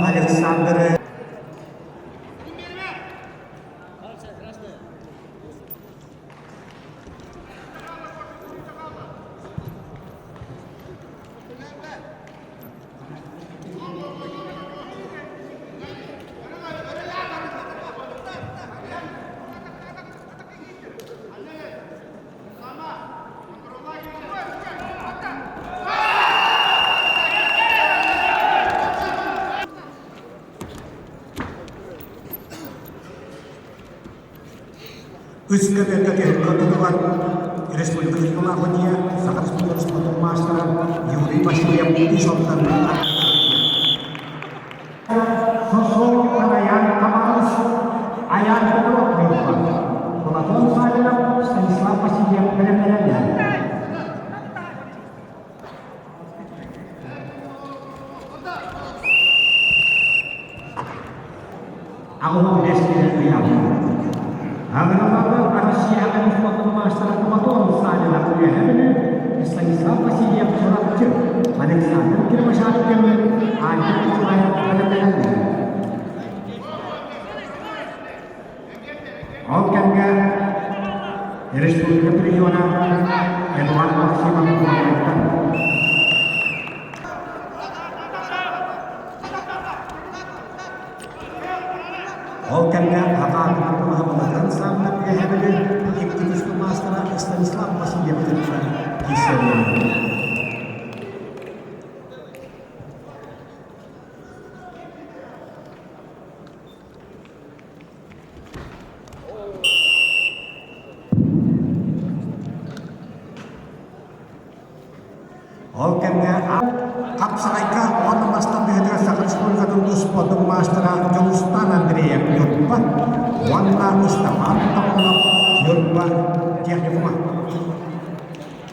Alexander Uzbekistan ketuan Republik Indonesia sangat sepuluh master Yuri Pasir di Sultan sosok perayaan Kamalus ayat kedua pengetahuan saya Stanislav Pasir benar-benar aku mau deskripsi dia. Agora Rusia akan membuat masalah kematuan saja dalam dunia ini. Stanislav Pasir yang surat kecil, Alexander kira masyarakat yang ada di wilayah peradaban. Oke enggak? Republik Indonesia Edward maksimal menggunakan. Oke enggak? Akan menggunakan sangat kehadiran aktivis pemasaran Stanislav Pasir yang terjadi di sana. Oke enggak? Kapsalaika warna master behadra sakit sepuluh katus potong master jurus tanah dari yang yurban warna istaman takulap yurban tiap di rumah.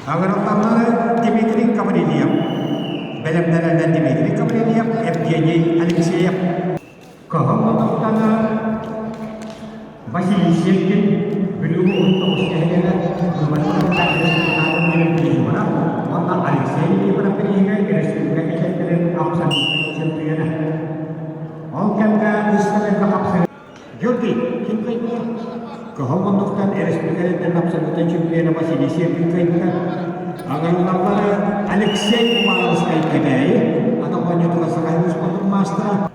Agar utama Dimitri Kabariliam benar-benar dan Dimitri Kabariliam FDJ Alexeyev kehormatan tanah Vasily Shelkin belum untuk kehadiran berbagai tanah milik juara warna Alexeyev di mana peninggal Republik dan absen champion. Oke enggak Israel ke absen Georgi hingga kehormatan Republik dan absen champion masih disiapkan agar mengapa Alexeyev malah sekali kedai atau banyak tugas sekali untuk master.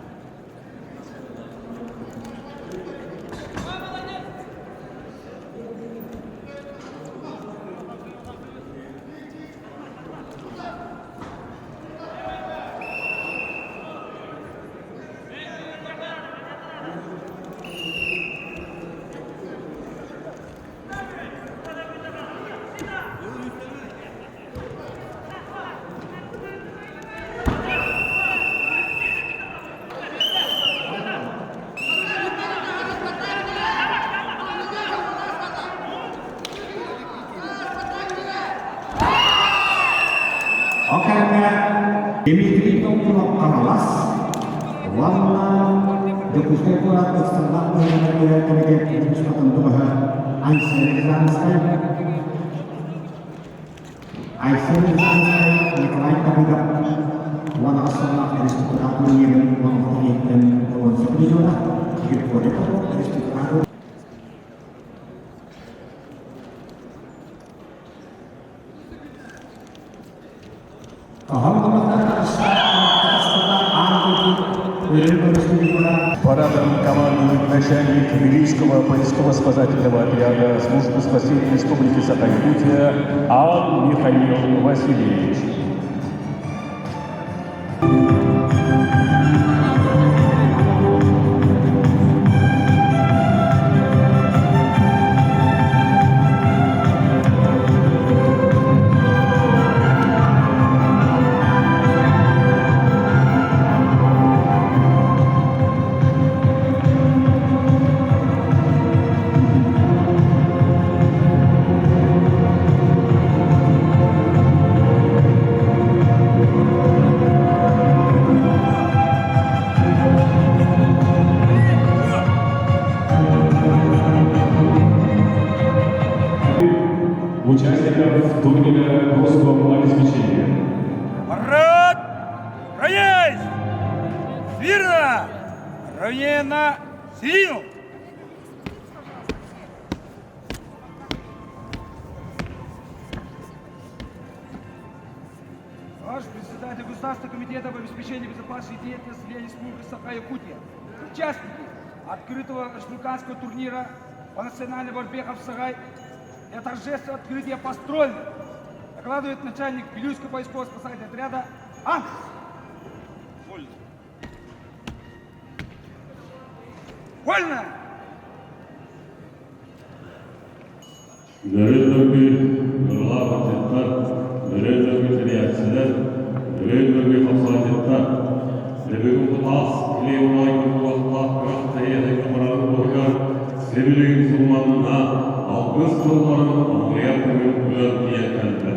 Oke, Dimitri Tomkulov Kanalas warna Jokusnya kurang eksternal dari kemudian Kesempatan Tuhan Aisyah Nikolai Kabidak warna eksternal dari Kesempatan mengirim uang dan uang sepenuhnya di kode dari Kesempatan Парадом команды начальник Тбилисского поисково-спасательного отряда службы спасения Республики Саха-Якутия А. Михаил Васильевич. участников турнира Роскомобеспечения. Парад! Равняйсь! Смирно! Равнее на середину! Ваш председатель Государственного комитета по обеспечению безопасности деятельности Республики Саха-Якутия. Участники открытого республиканского турнира по национальной борьбе Хавсагай для торжественного открытия построен. Докладывает начальник Вилюйского поисково-спасательного отряда Анс. Вольно! Nöbetlerge gırlaqatlar, nöbetlerge reaksiyalar, nöbetlerge hassasiyetler, sebebin tutas, ileway kullaqlar, qaqtayada qamran qo'ygan, sebilin sulmanına, alqız qılların amaliyatının bilan yetkazdi.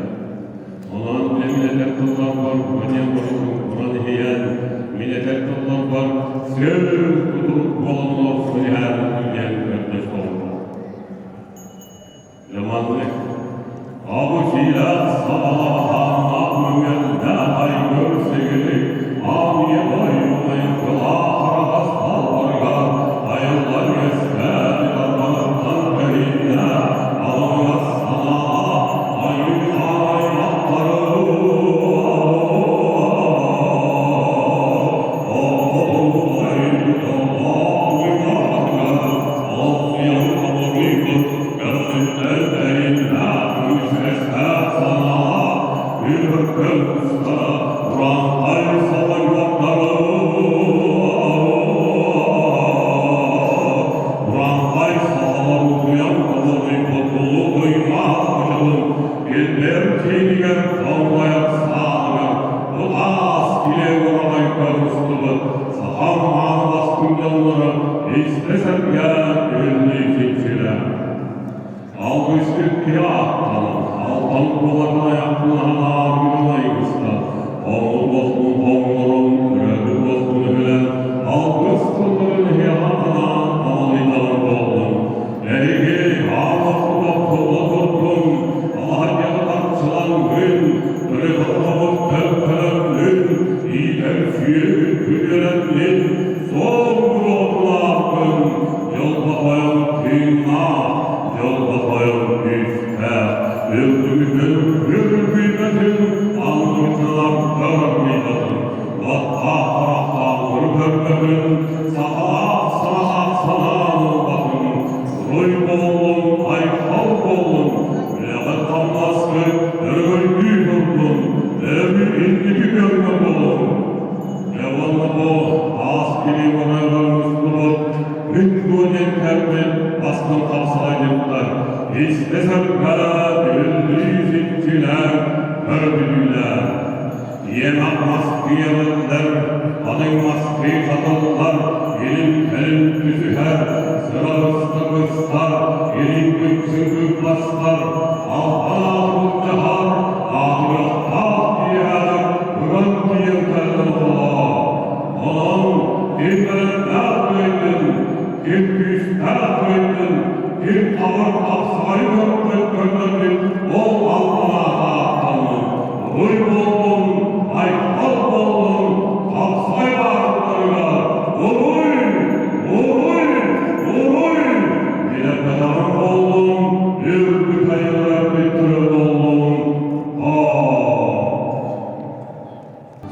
Ondan milletler qıllar var, vadiyan boşluq, Kur'an hiyan, milletler qıllar var, söz kutup bolunlar, sülhan, ülgen, kardeş oldu. Zamanlı. Abu Şilat sabaha nakmümelde ay görsegili amiye boyunayın kıla harabas kalbarga ayıllar yesler karmanırdan köyüne ağlayas sana ayın ayakları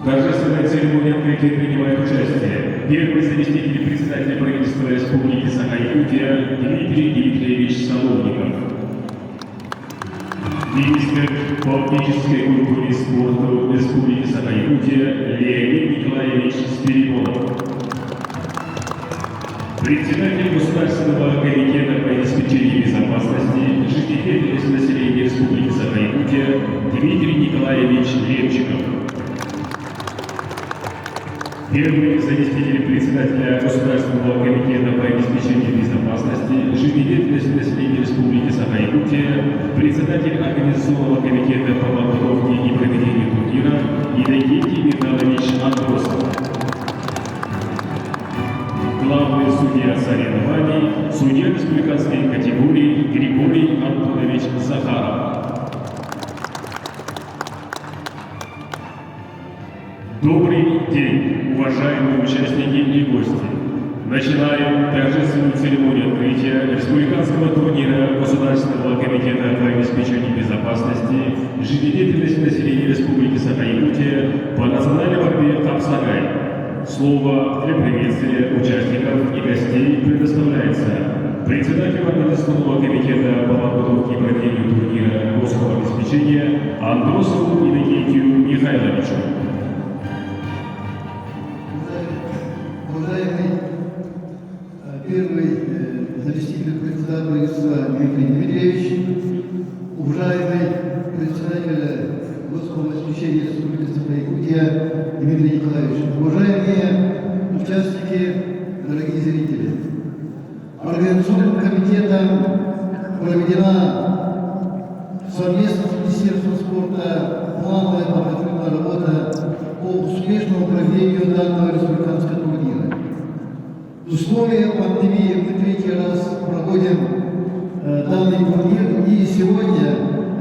В торжественной церемонии открытия принимает участие первый заместитель председателя правительства Республики Саха-Якутия Дмитрий Дмитриевич Соловников. Министр по этнической культуре и спорту Республики Саха-Якутия Леонид Николаевич Спиридонов. Председатель Государственного комитета по обеспечению безопасности жизнедеятельности населения Республики Саха-Якутия Дмитрий Николаевич Левчиков. Первый заместитель председателя Государственного комитета по обеспечению безопасности жизнедеятельности населения Республики Саха-Якутия, председатель Организационного комитета по подготовке и проведению турнира Иннокентий Михайлович Андросов. Главный судья соревнований, судья республиканской категории Григорий Антонович Захаров. Добрый день, уважаемые участники и гости! Начинаем торжественную церемонию открытия республиканского турнира Государственного комитета по обеспечению безопасности жизнедеятельности населения Республики Саха-Якутия по национальной борьбе «Хаб-Сагай». Слово для приветствия участников и гостей предоставляется председателю Организационного комитета по подготовке и проведению турнира государственного обеспечения Андросову Иннокентию Михайловичу. Уважаемый первый заместитель председателя Дмитрий Дмитриевич, уважаемый председатель Государственного обеспечения Республики Саха-Якутия Дмитрий Николаевич, уважаемые участники, дорогие зрители, Организационным комитетом проведена совместно с Министерством спорта плановая подготовительная работа по успешному проведению данного республиканского турнира. В условиях пандемии мы третий раз проводим данный турнир, и сегодня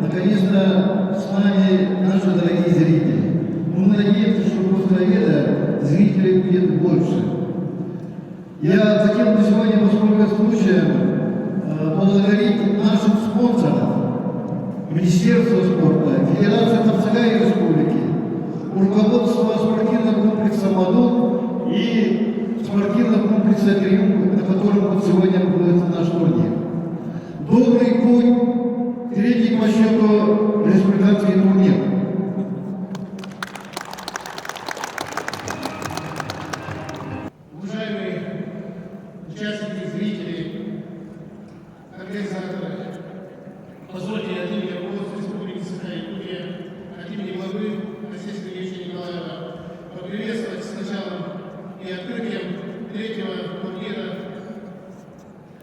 наконец-то с нами наши дорогие зрители. Мы надеемся, что после этого зрителей будет больше. Я хотел бы сегодня воспользоваться случаем поблагодарить наших спонсоров, Министерство спорта, Федерация Хаб-Сагай Республики, руководство спортивного комплекса «Мадон» и спортивного комплекса «Триумф», на котором вот сегодня проводится наш турнир. Добрый путь, третий по счету республиканский турнир. Уважаемые участники, зрители, организаторы, позвольте от имени руководства Республики Саха-Якутия, от имени главы Алексея Сергеевича Николаева поприветствовать с началом и открытием третьего турнира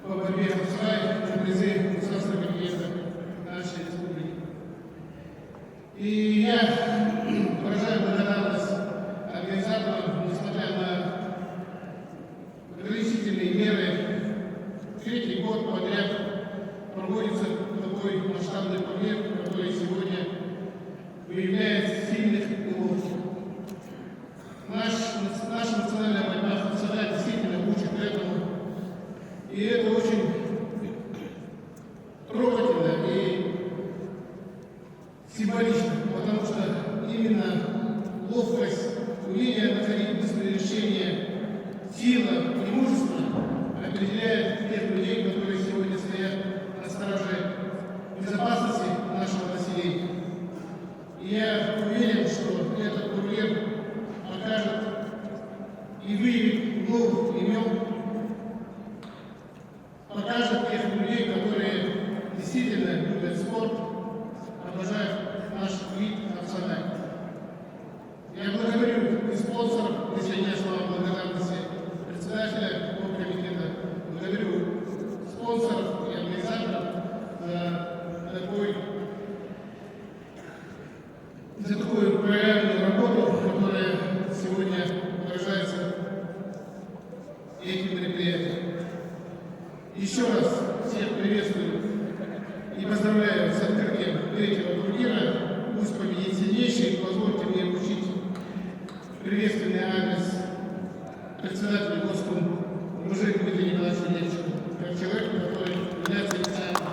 по борьбе с Хаб-Сагай на призы Государственного комитета нашей республики. И я выражаю благодарность организаторам, несмотря на ограничительные меры. Третий год подряд проводится такой масштабный турнир, который сегодня выявляет сильных пилотов. Наша национальная борьба Хаб-Сагай действительно учит этому. И это очень трогательно и символично, потому что именно ловкость, умение находить быстрые решения, сила и мужество определяет тех людей, которые сегодня стоят на страже безопасности нашего населения. И я уверен, что этот турнир покажет и выявит новых имен, покажет тех людей, которые действительно любят спорт, обожают наш вид Хаб-Сагай. Я благодарю и спонсоров, присоединяю слова благодарности председателя комитета, благодарю спонсоров и организаторов за такую проявленную работу, которая сегодня выражается этим мероприятием. Еще раз всех приветствую и поздравляю с открытием третьего турнира. Пусть победит сильнейший. Позвольте мне вручить приветственный адрес председателя Госком Дмитрию Николаевичу Ильичу, как человеку, который является инициатором.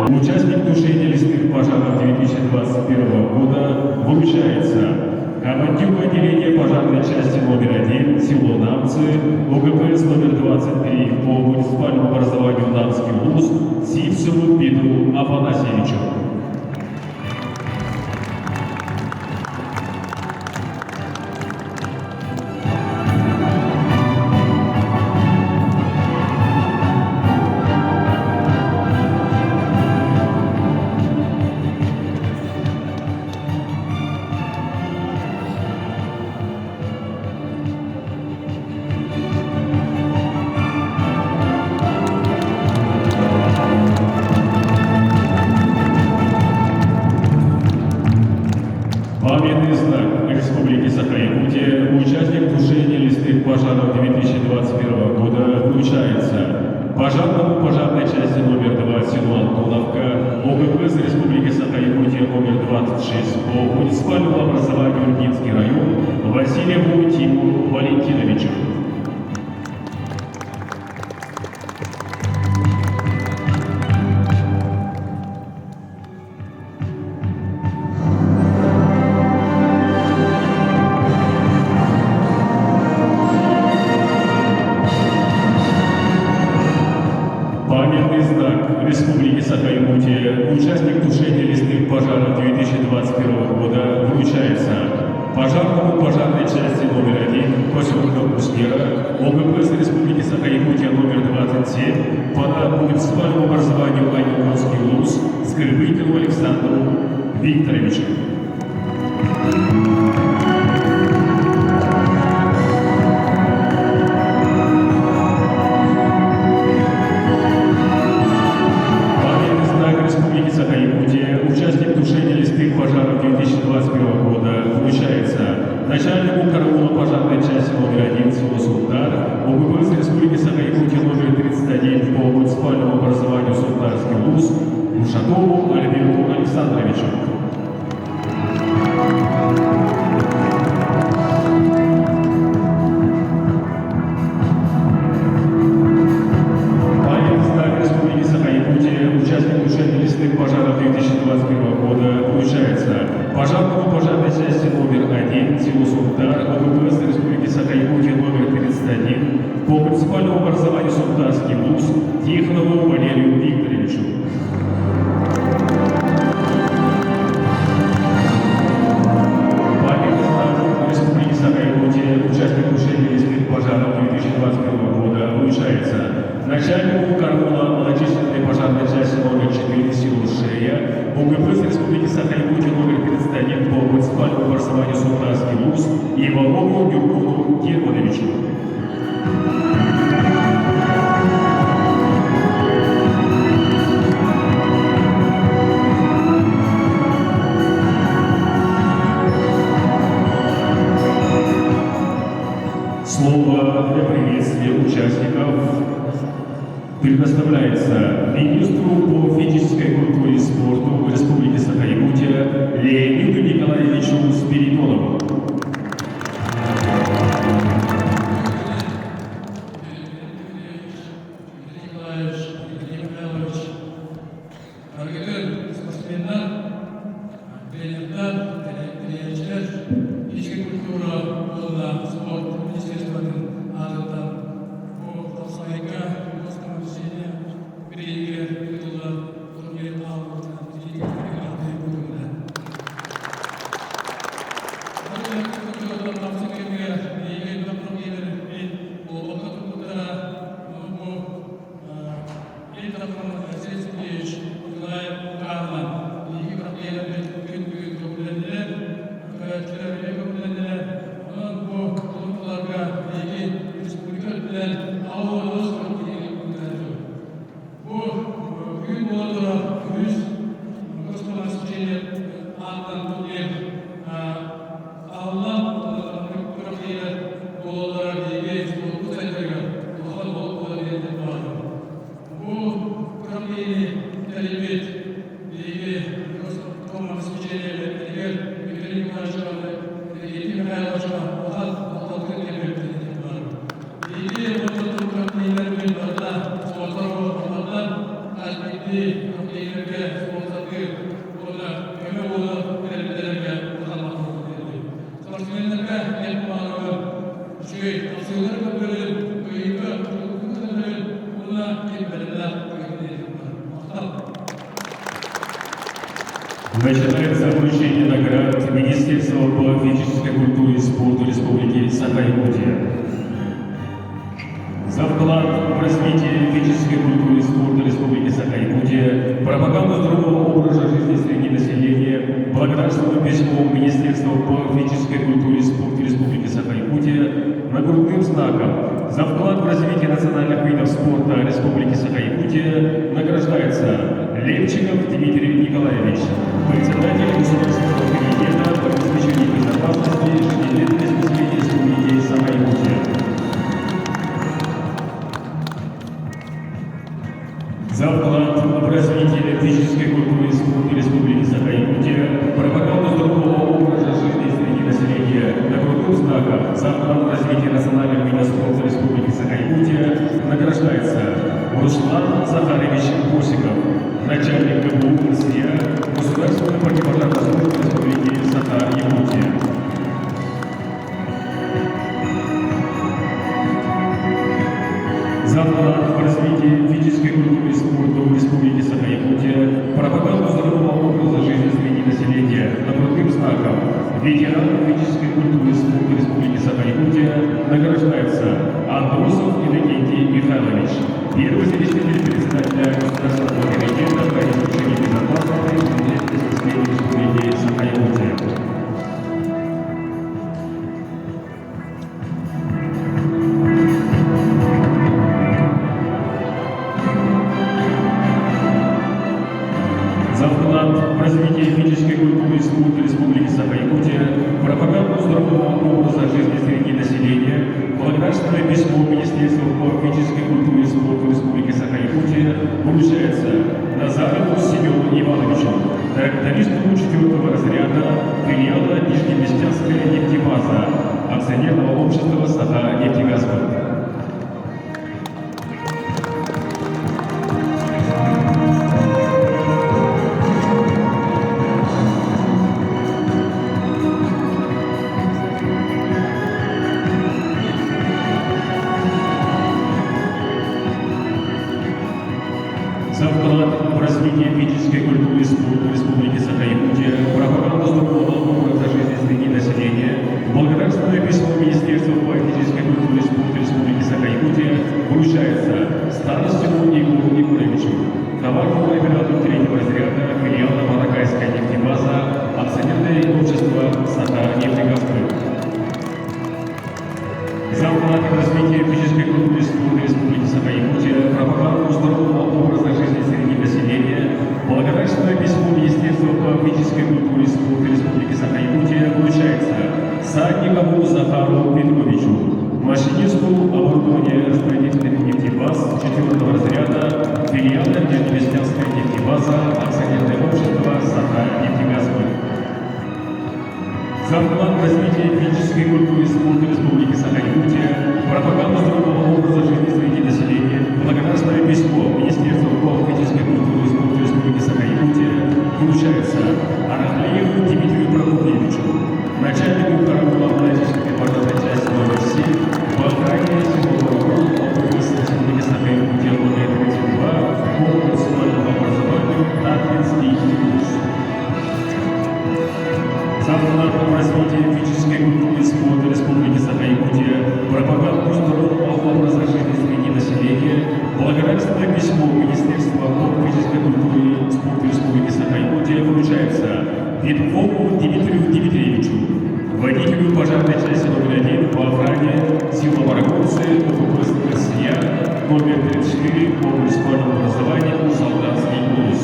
Участник тушения лесных пожаров 2020 части номер 1 село Намцы, ОГПС номер 23 по муниципальному образованию Намский ВУЗ Сивцеву Петру Афанасьевичу. Памятный знак Республики Саха-Якутия, участник тушения лесных пожаров 2021 года вручается пожарному пожарной части номер 2 село Антоновка, ОГПС Республики Саха-Якутия номер 26 по муниципальному образованию Иркутский район Васильеву Тимуру Валентиновичу. Памятный знак Республики Саха-Якутия, участник тушения лесных пожаров 2021 года вручается пожарному пожарной части номер 1 поселка Куснера, ОГПС Республики Саха-Якутия номер 27 по муниципальному образованию Айнуконский ВУЗ Скрипыкину Александру Викторовичу. Участник тушения лесных пожаров 2021 года вручается начальнику караула пожарной части номер 1 село Султар, ОГПС Республики Саха-Якутия номер 31 по муниципальному образованию Султарский ВУЗ Ушакову Альберту Александровичу. Участник тушения лесных пожаров 2021 года вручается пожарному пожарной части номер 1 село Султар, ОГПС Республики Саха-Якутия номер 31 по муниципальному образованию Султарский ВУЗ Тихонову Валерию Викторовичу. Памятный знак Республики Саха-Якутия, участник тушения лесных пожаров 2021 года вручается начальнику караула многочисленной пожарной части номер 4 село Шея, ОГПС Республики Саха-Якутия номер 31 по муниципальному образованию Султанский ВУЗ Иванову Юркуну Германовичу. Слово для приветствия участников предоставляется министру по физической культуре и спорту Республики Саха-Якутия Леониду Николаевичу Спиридонову. Спортсмендерге Начинается вручение наград Министерства по физической культуре и спорту Республики Саха-Якутия. За вклад в развитие физической культуры и спорта Республики Саха-Якутия, пропаганду здорового образа жизни среди населения, благодарственным письмом Министерства по физической культуре и спорту Республики Саха-Якутия, нагрудным знаком за вклад в развитие национальных видов спорта Республики Саха-Якутия награждается Левчиков Дмитрий Николаевич, председатель Государственного комитета по обеспечению безопасности жизнедеятельности населения Республики Саха-Якутия. За вклад в развитие физической культуры и спорта Республики Саха-Якутия, пропаганду здорового образа жизни среди населения, нагрудным знаком за вклад в развитие национальных видов спорта Республики Саха-Якутия награждается Руслан Захарович Косиков, начальник ГБУ РСЯ Государственной противопожарной службы Республики Саха-Якутия. За вклад в развитие физической культуры и спорта в Республике Саха-Якутия, пропаганду здорового образа жизни среди населения, нагрудным знаком ветеран физической культуры и спорта Республики Саха-Якутия награждается Андросов Иннокентий Михайлович, первый заместитель председателя Государственного комитета по обеспечению безопасности жизнедеятельности населения Республики Саха-Якутия. За вклад в развитие физической культуры и спорта Республики Саха-Якутия, пропаганду здорового образа жизни среди населения, благодарственное письмо Министерства по физической культуре и спорту Республики Саха-Якутия вручается Назарову Семену Ивановичу, трактористу 4-го разряда филиала Нижнеместянская нефтебаза, акционерного общества Саха-Нефтегазбанк. За вклад в развитие физической культуры и спорта Республики Саха-Якутия, пропаганду здорового образа жизни среди населения, благодарственное письмо Министерства по физической культуре и спорту Республики Саха-Якутия вручается Старостину Егору Николаевичу, товарному оператору 3-го разряда филиала Маракайская нефтебаза, акционерное общество Саха-Нефтегазбанк. За вклад в развитие физической культуры и спорта Республики Саха-Якутия, пропаганду здорового образа жизни среди населения, благодарственное письмо Министерства по физической культуре и спорту Республики Саха-Якутия вручается Садникову Захару Петровичу, машинисту оборудования распределительных нефтебаз 4-го разряда филиала Нижнеместянская нефтебаза, акционерное общество Саха-Нефтегазбанк. За вклад в развитие физической культуры и спорта Республики Саха-Якутия, пропаганду здорового образа жизни среди населения, благодарственное письмо Министерства по физической культуре и спорту Республики Саха-Якутия вручается Арахлееву Дмитрию Прокопьевичу, начальнику караула отечественной пожарной части номер 7 по охране силового округа Республики Саха-Якутия номер 32 по национальному образованию Татлинский вуз. За вклад в развитие физической культуры и спорта Республики Саха-Якутия, пропаганду здорового образа жизни среди населения, благодарственное письмо Министерства по физической культуре и спорту Республики Саха-Якутия вручается Петрову Дмитрию Дмитриевичу, водителю пожарной части номер 1 по охране сил обороны ОПП РСЯ номер 34 по муниципальному образованию Солдатский улус.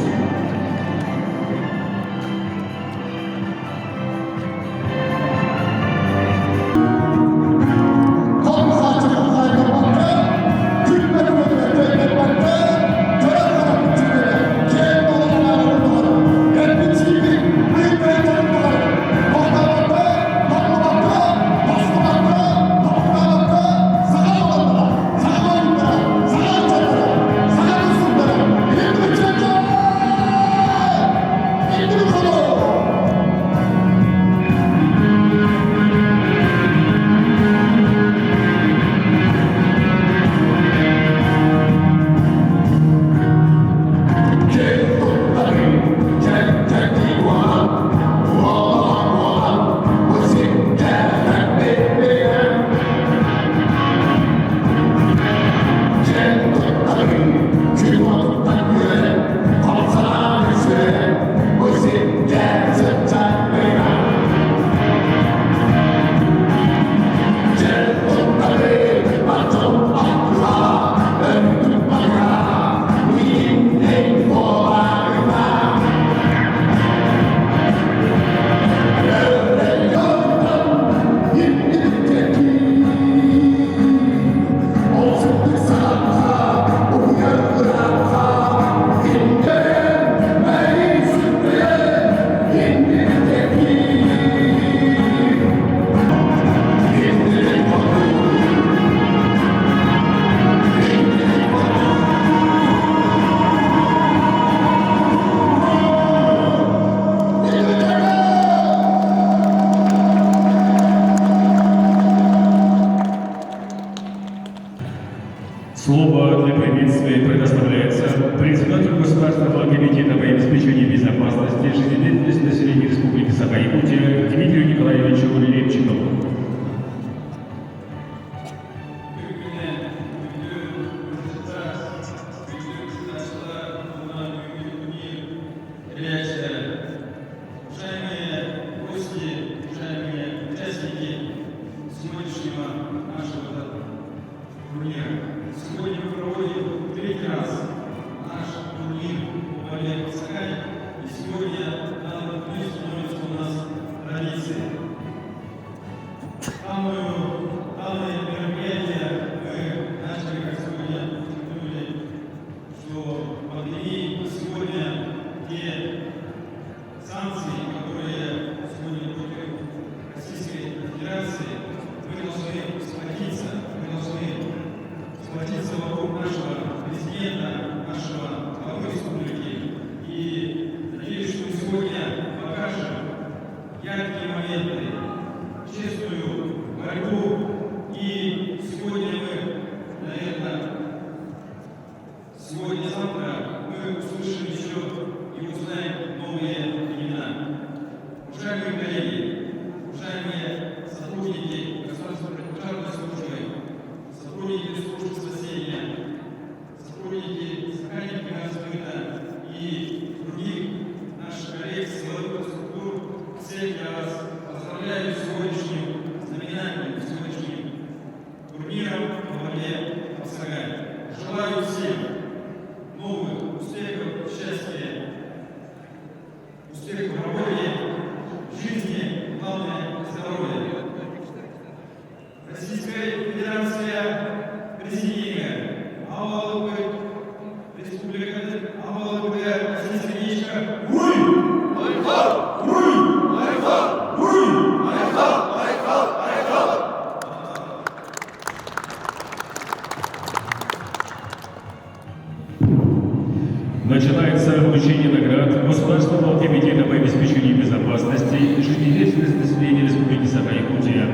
те санкции, которые сегодня против Российской Федерации, мы должны сплотиться вокруг нашего президента, нашего главы республики. И надеюсь, что мы сегодня покажем яркие моменты, честную борьбу. И сегодня мы, наверное, сегодня-завтра мы услышим еще и узнаем новые имена. Уважаемые коллеги, уважаемые сотрудники Государственной пожарной службы, сотрудники службы спасения, сотрудники сохранения государства и других наших коллег силовых структур, всех я вас поздравляю с сегодняшним знаменательным, сегодняшним турниром по борьбе в Сагае. Желаю всем новых успехов, счастья, успехов в работе, в жизни, главное здоровье. Российская Федерация президента, Аваловы, Республика Аваловы, Российская Ничка, Начинается вручение наград Государственного комитета по обеспечению безопасности и жизнедеятельности населения Республики Саха-Якутия.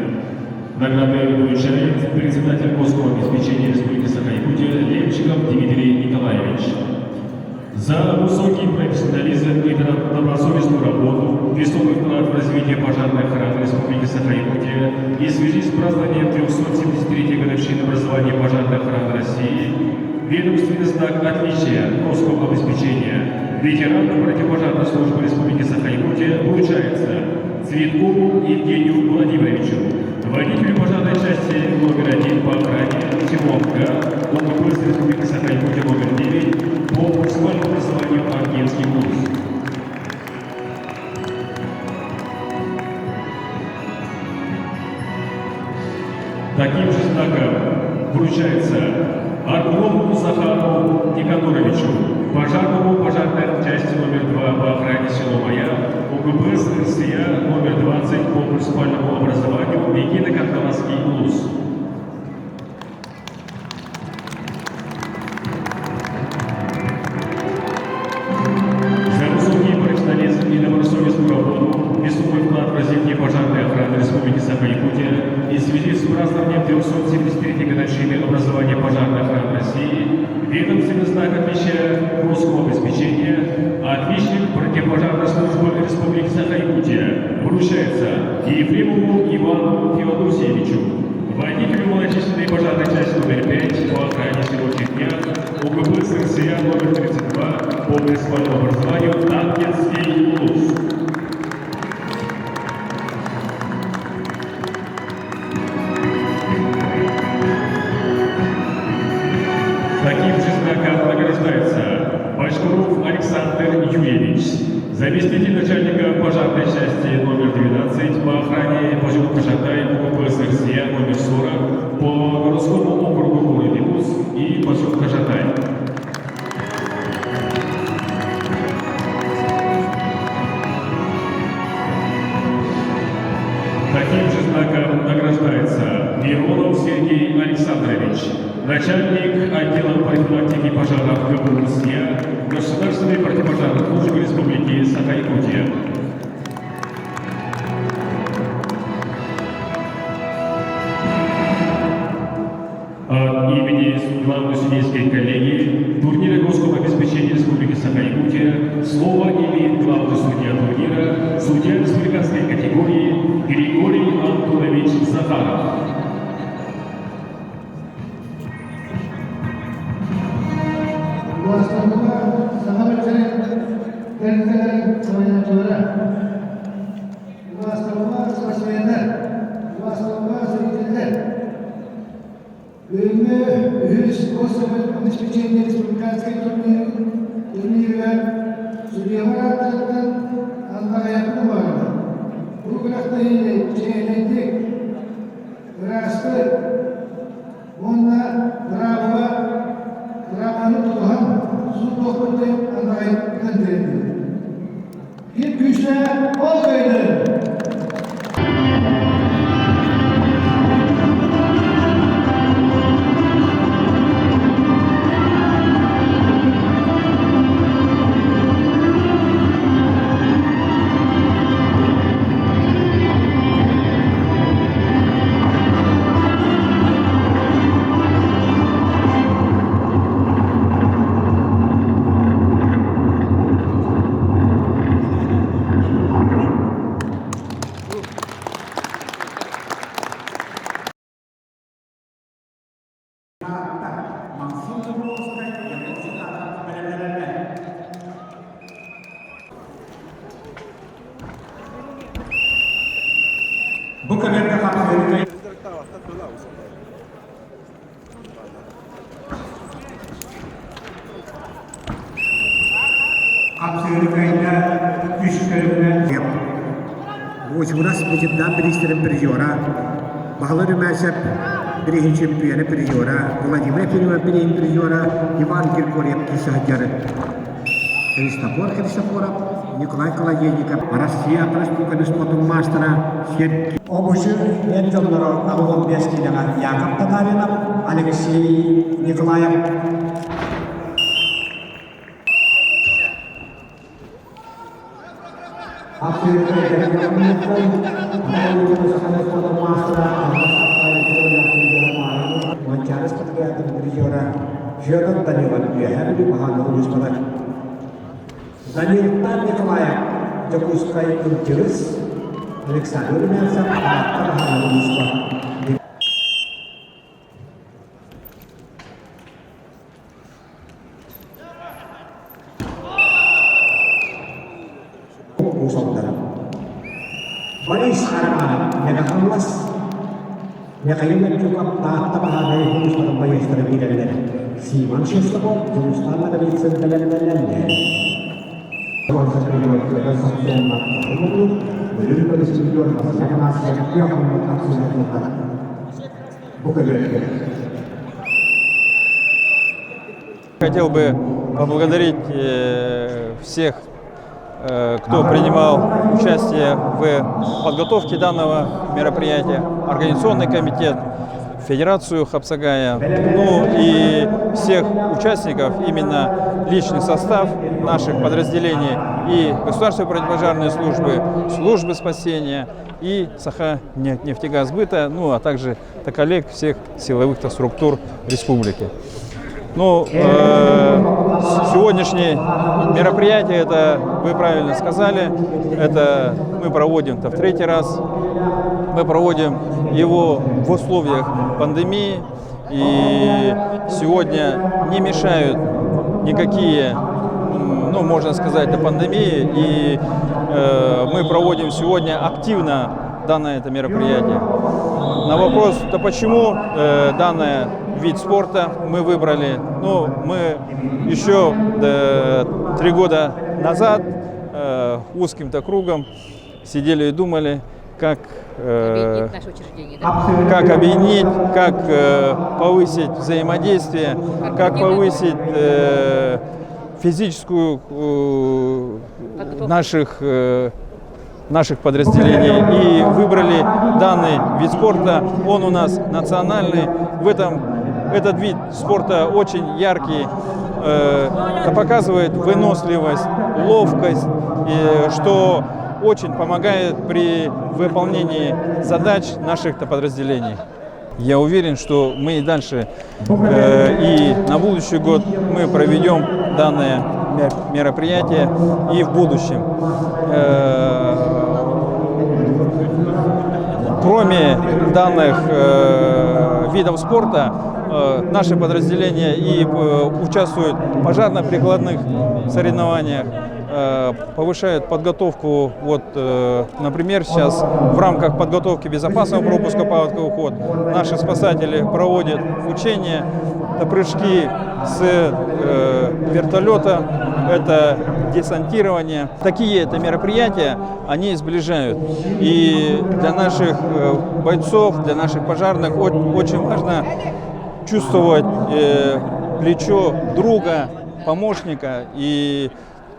Награды вручает председатель Госского обеспечения Республики Саха-Якутия Левчиков Дмитрий Николаевич. За высокий профессионализм и добросовестную работу, весомый вклад в развитие пожарной охраны Республики Саха-Якутия и в связи с празднованием 373-й годовщины образования пожарной охраны России ведомственный знак отличия Госского обеспечения ветерану противопожарной службы Республики Саха-Якутия вручается Цветкову Евгению Владимировичу, водителю пожарной части номер 1 по охране всего ОМК ОКПС Республики Саха-Якутия номер 9 по муниципальному образованию Аргенский курс. Таким же знаком вручается Аргонову Захару Никоноровичу, пожарному пожарной части номер 2 по охране село Мая, УГБС РСЯ номер 20 по муниципальному образованию Никита Карталовский УЛУС. За высокий профессионализм и добросовестную работу, весомый вклад в развитие пожарной охраны Республики Саха-Якутия и в связи с празднованием 373-й годовщины образования пожарной охраны России, ведомственный знак отличия Госского обеспечения отличник противопожарной службы Республики Саха-Якутия вручается Ефремову Ивану Феодосиевичу, водителю малочисленной пожарной части номер 5 по охране сиротских дня УГБС РСЯ номер 32 по муниципальному образованию Танкинский УЛУС. Таким же знаком награждается Башкуров Александр Юрьевич, заместитель начальника пожарной части номер 12 по охране поселка Шатай УКПС РСЯ номер 40 по городскому округу города Вуз и поселка Шатай. Таким же знаком награждается Миронов Сергей Александрович, начальник отдела профилактики пожаров ГБУ РСЯ Государственной противопожарной службы Республики Саха-Якутия. От имени главной судейской коллегии турнира Госского обеспечения Республики Саха-Якутия слово имеет главный судья турнира, судья республиканской категории Григорий Антонович Захаров. Государственное обеспечение республиканской турнира судьялар атынан Андағаяқны барды. Бұл күлақтайын чейіндік расты онна драманы тұтыған суд оқырды Андағаяқны кәндірді. Bu kadar da kapsayıcı. Kapsayıcıyla güçlerine yap. Bu uçuras vücuttan bir isterim bir yora. Bağları mezhep birinci çempiyonu bir yora. Vladimir Putin bir yora. Ivan Kirkoryev kisahjarı. Христофоров, Николай Колодейников, Россия Республикасы спортын мастера, обучи Энджелнера Алгон Бескидага, Яков Татаринов, Алексей Николаев. Данилтан Николаев, Jakubskaya Turkiris, Alexander Nelson, Manis Arman, Nagahawas, Nakayunan juga tahta bahaya Hudus Marambayas terbidan si Manchester Jurus Tama dari Sendalan. Хотел бы поблагодарить всех, кто принимал участие в подготовке данного мероприятия, организационный комитет, Федерацию Хапсагая, ну и всех участников, именно личный состав наших подразделений и Государственной противопожарной службы, службы спасения и Саханефтегазбыта, ну а также коллег всех силовых структур республики. Ну, сегодняшнее мероприятие, это вы правильно сказали, это мы проводим в третий раз. Мы проводим его в условиях пандемии, и сегодня не мешают никакие, ну, можно сказать, пандемии, и мы проводим сегодня активно данное это мероприятие. На вопрос, да почему данный вид спорта мы выбрали, ну, мы еще 3 года назад узким-то кругом сидели и думали, как объединить, как повысить взаимодействие, как повысить физическую наших подразделений. И выбрали данный вид спорта. Он у нас национальный. Этот вид спорта очень яркий, показывает выносливость, ловкость, что очень помогает при выполнении задач наших подразделений. Я уверен, что мы и дальше, и на будущий год мы проведем данное мероприятие и в будущем. Кроме данных видов спорта, наши подразделения и участвуют в пожарно-прикладных соревнованиях, повышают подготовку. Вот, например, сейчас в рамках подготовки безопасного пропуска паводковый ход наши спасатели проводят учения, прыжки с вертолета, это десантирование. Такие это мероприятия, они сближают. И для наших бойцов, для наших пожарных очень важно чувствовать плечо друга, помощника. И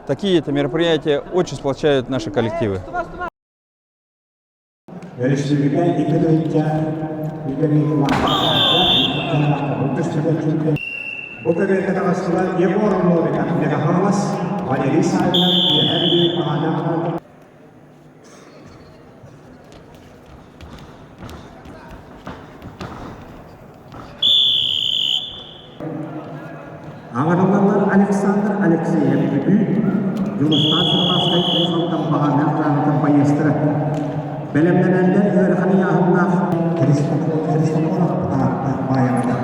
такие-то мероприятия очень сплочают наши коллективы. Ağırlananlar Alexander Alexeyev gibi Yunus'tan sırmasına konsoldan bahane akranıkın bayestiri. Belemlenenler öğretmeni yahında Hristoforov bayanda.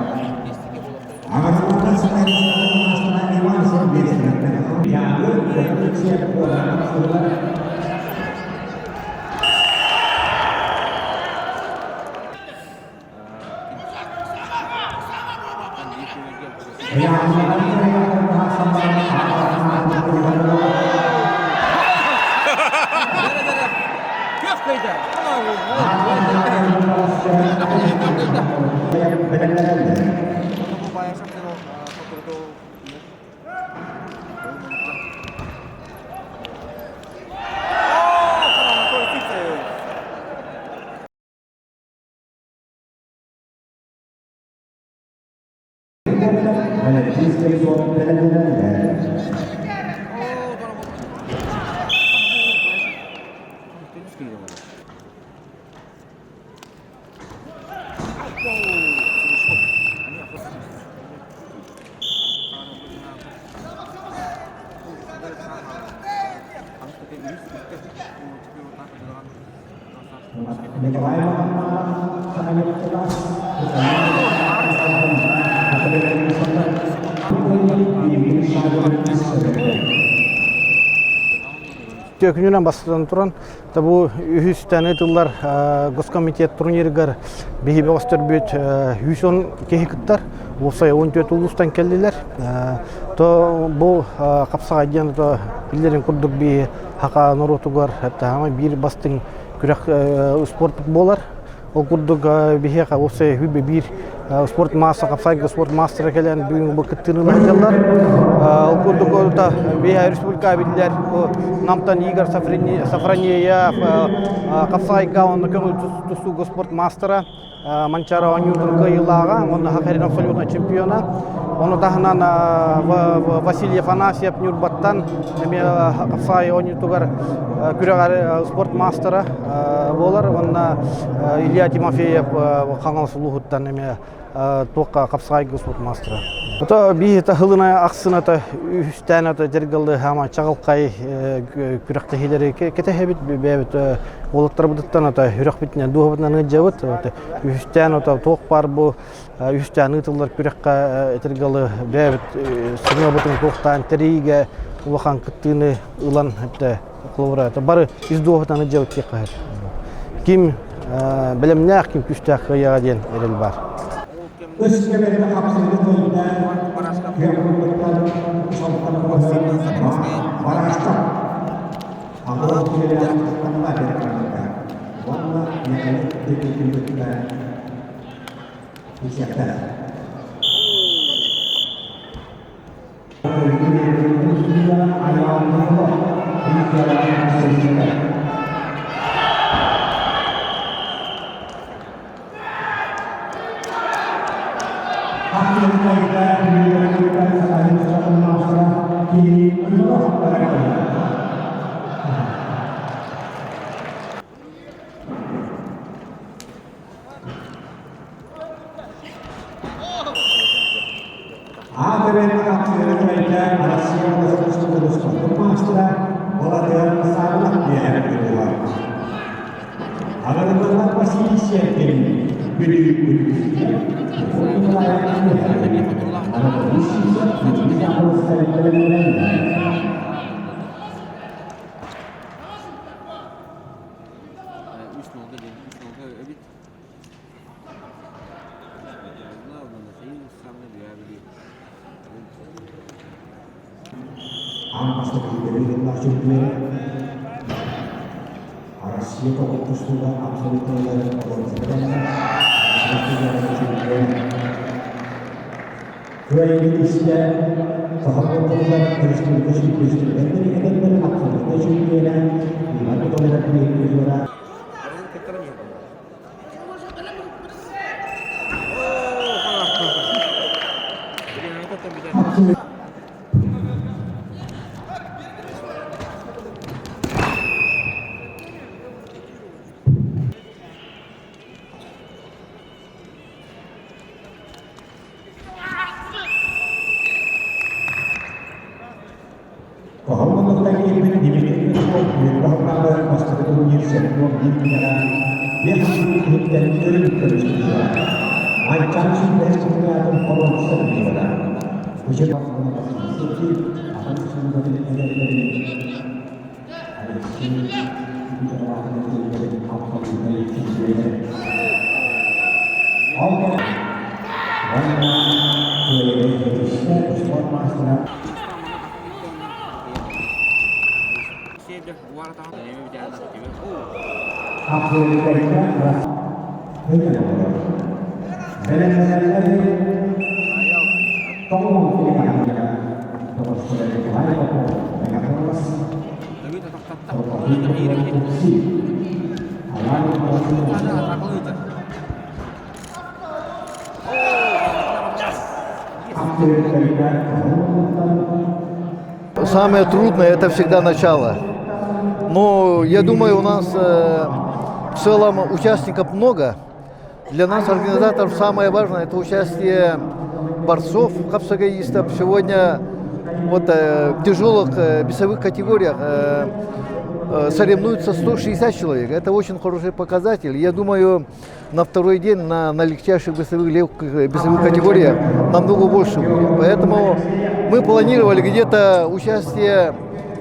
Ağırlananlar sırmasına Ivan Zembes'in yani Alexeyev olarak Төкүнүнөн бастан туран бу үстәне тыллар госкомитет турниргар бихибе остөрбүт үсөн кехиктар болса 14 улустан келдилер. То бу капсага ден то билерин курдук би хака норотугар хатта бир бастын күрәк спорт болар. Ол курдук бихека болса хүбе бир спорт масса капсага спорт мастер келен бүгүн бу кыттыны алар. Ол курдук та биха республика билер намтан Игорь Сафрония капсага он көңүл тусу спорт мастера Манчара Онютун кыйлага, он хакарин абсолютно чемпиона. Он дахнан Василий Афанасьев Нюрбаттан, капсай Онютугар күрәгәр спорт мастера болар. Он Илья Тимофеев Каңал Сулухуттан тоққа капсай спорт мастера. То би та хылына аксына та үстән та жергылды хама чагылкай күрәкте хиләре кетәһәбит бәбит олаттар будыттан та хүрәк битнән дуһабытнан җавыт үстән та тоқ бар бу үстән тыллар күрәккә этергылы бәбит сыгына бутын тоқтан триге улахан кыттыны улан хәтта кылыра та бары из дуһабытнан җавыт тикәһәр ким белемнәк ким күстәк ягә дигән эрел бар. Өскелерді қапсырды тойында күйеуілдіктен шалықтан бараштан ағылы келелі ақпақтанға беркенді. Онына екілік декелдікті есепті. Самое трудное – это всегда начало. Но я думаю, у нас в целом участников много. Для нас, организаторов, самое важное – это участие борцов, капсагаистов. Сегодня вот, в тяжелых весовых категориях соревнуются 160 человек. Это очень хороший показатель. Я думаю, на второй день на легчайших весовых категориях намного больше будет. Поэтому мы планировали где-то участие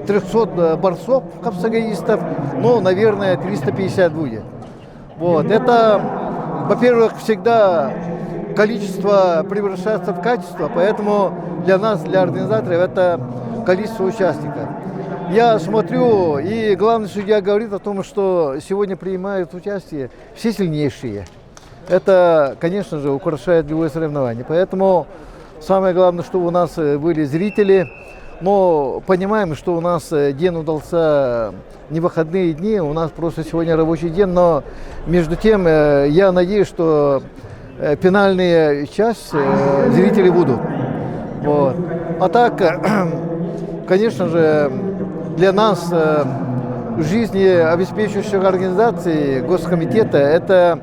300 борцов, капсагаистов, но, наверное, 350 будет. Вот. Это, во-первых, всегда количество превращается в качество, поэтому для нас, для организаторов, это количество участников. Я смотрю, и главный судья говорит о том, что сегодня принимают участие все сильнейшие. Это, конечно же, украшает любое соревнование. Поэтому самое главное, что у нас были зрители. Но понимаем, что у нас день удался не выходные дни, у нас просто сегодня рабочий день. Но между тем, я надеюсь, что финальная часть зрители будут. Вот. А так, конечно же, для нас жизнеобеспечивающих организаций Госкомитета это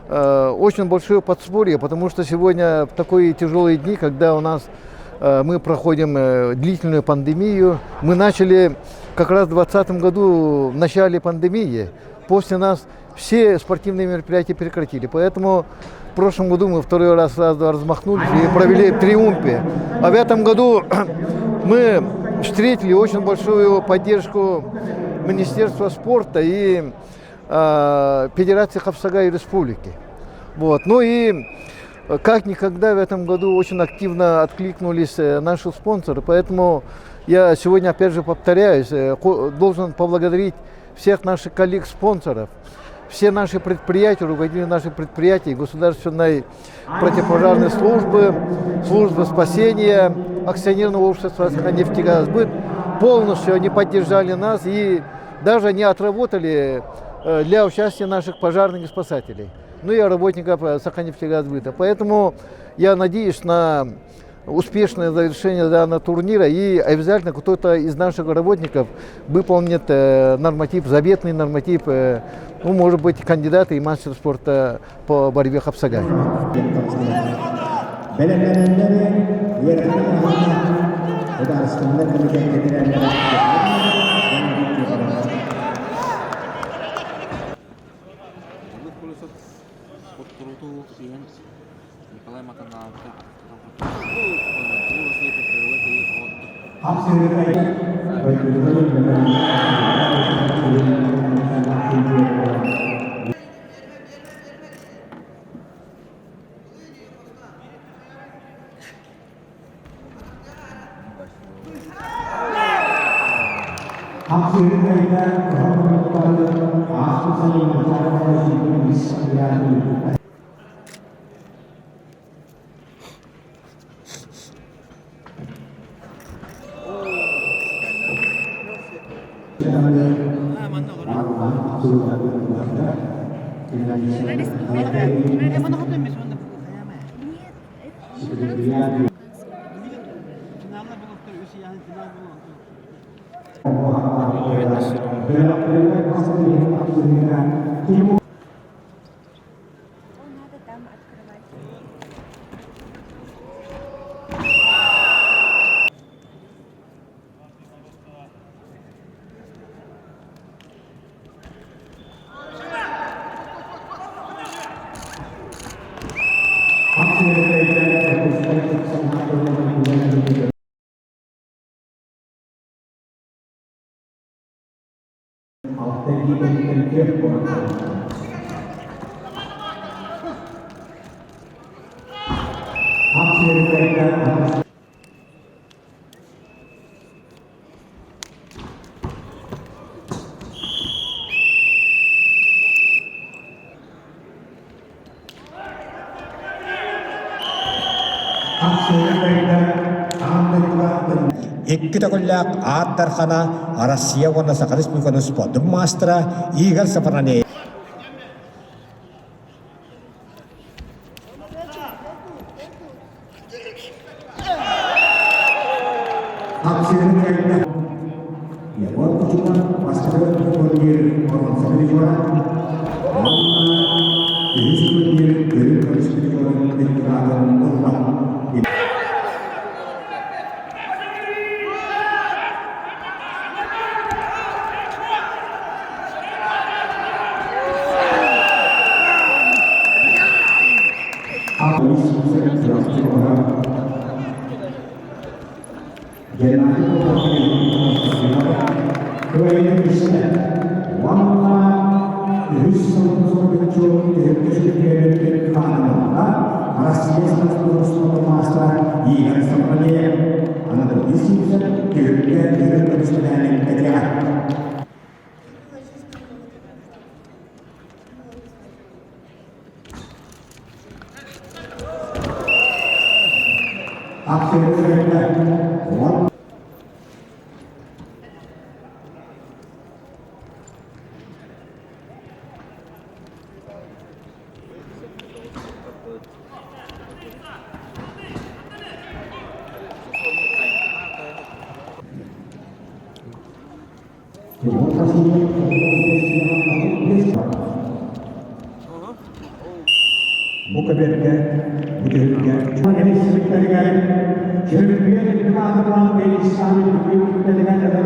очень большое подспорье, потому что сегодня в такие тяжелые дни, когда у нас мы проходим длительную пандемию, мы начали как раз в 2020 году, в начале пандемии, после нас все спортивные мероприятия прекратили, поэтому в прошлом году мы второй раз сразу размахнулись и провели в триумфе. А в этом году мы встретили очень большую поддержку Министерства спорта и Федерации Капсагай Республики. Вот. Ну и как никогда в этом году очень активно откликнулись наши спонсоры, поэтому я сегодня опять же повторяюсь, должен поблагодарить всех наших коллег-спонсоров, все наши предприятия, руководители наших предприятий, государственной противопожарной службы, службы спасения, акционерного общества «Саханнефтегазбыт». Полностью они поддержали нас и даже не отработали для участия наших пожарных и спасателей, ну и работников Саханнефтегазбыта. Поэтому я надеюсь на успешное завершение данного турнира и обязательно кто-то из наших работников выполнит норматив, заветный норматив, ну, может быть, кандидат и мастер спорта по борьбе Капсагай. Ikkita kollak atar kana Arasia wana sakaris bukan sport mastra igal saparane. Ya waktu cuma mastra berpikir orang sekali juara. Ini sebenarnya dari sekali juara dengan orang. Bu kadarıyla bu devletler çok geliştirmeleri geldi. Çevreye dikkatle ve İslam'ın büyüklüklerine kadar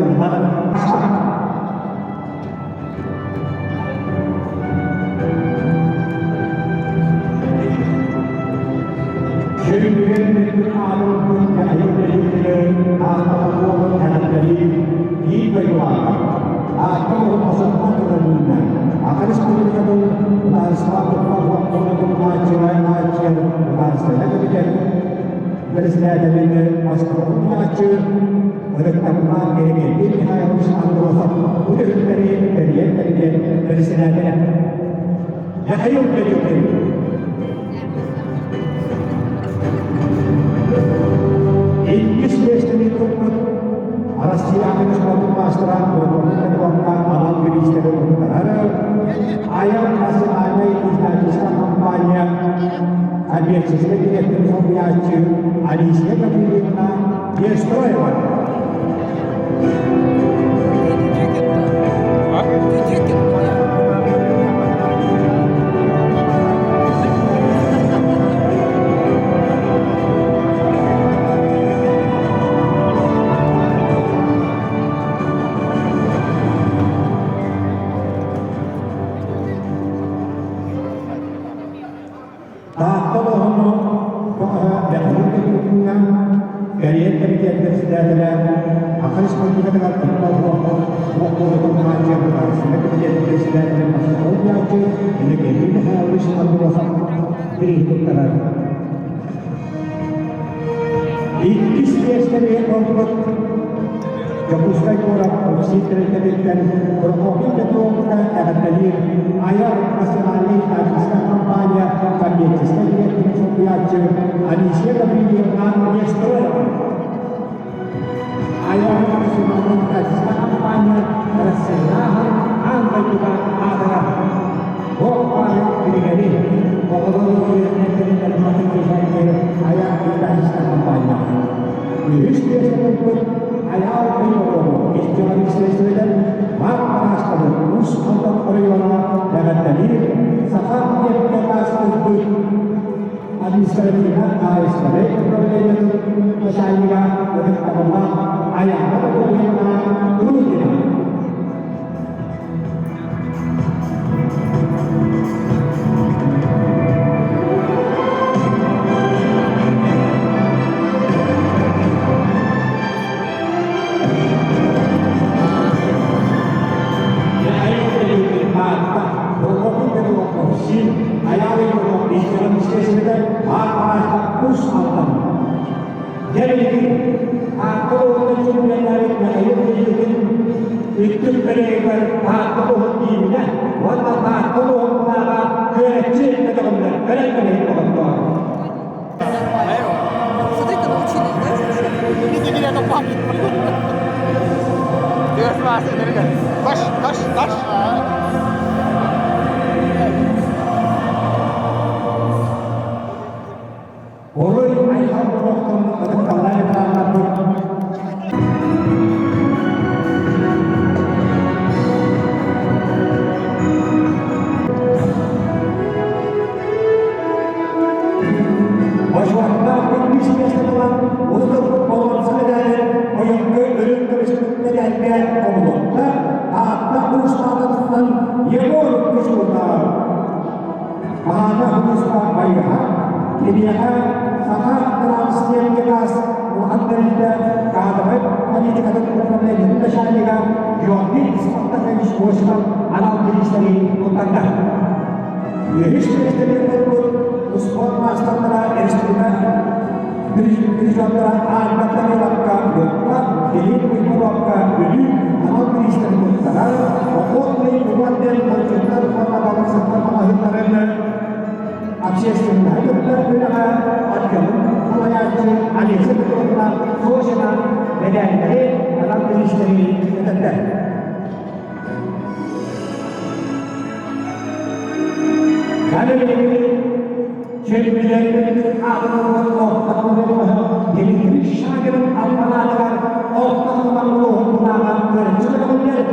Şagirin almaları var, ortalığından ruhun kulağına böyle çıkabilir.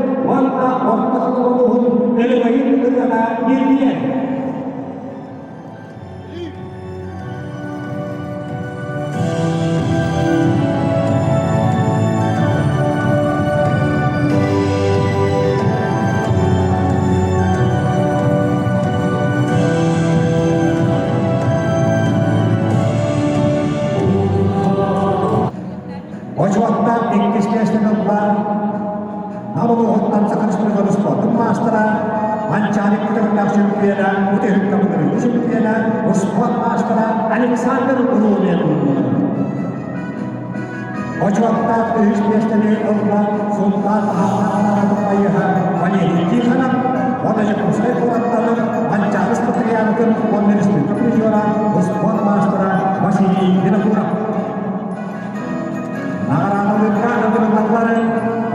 Aboluhuttan Sakarispurgadu Sportun Mastera, Mancanik Keternak Championa, Putih Kabupaten Championa, Sport Mastera, Alexander Urumen. Ojwakta Krishneshtani Allah Sultan Ahmad Payah Waniti Khanam, Wadaya Kusai Kuratana, Mancaris Patrianukun, Wanderis Kaprijora, Sport Mastera, Masih Dinapura. Nagarana mereka dengan matlaran,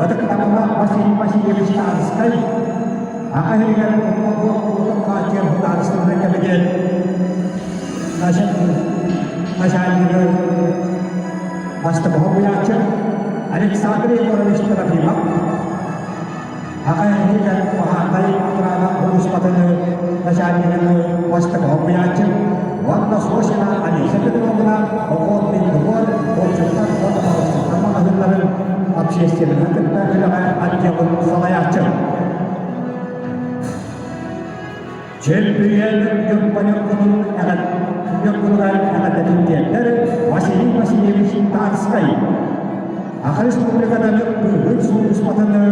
ada ketambah masih bisa sekali. Akhirnya untuk kajian harus mereka begin. Nasyad Master Bahaya Alexander yang orang istilah lima. Akhirnya pahatai putra urus padanya nasyad Master Bahaya Wanda sosial ani seperti mana pokok di luar pojokkan kota sama dengan absis dengan kita dengan ajaran salayacem. Champion yang banyak pun akan yang kurang akan terjadi masih lebih tahan sekali. Akhirnya sebenarnya kan berurus padanya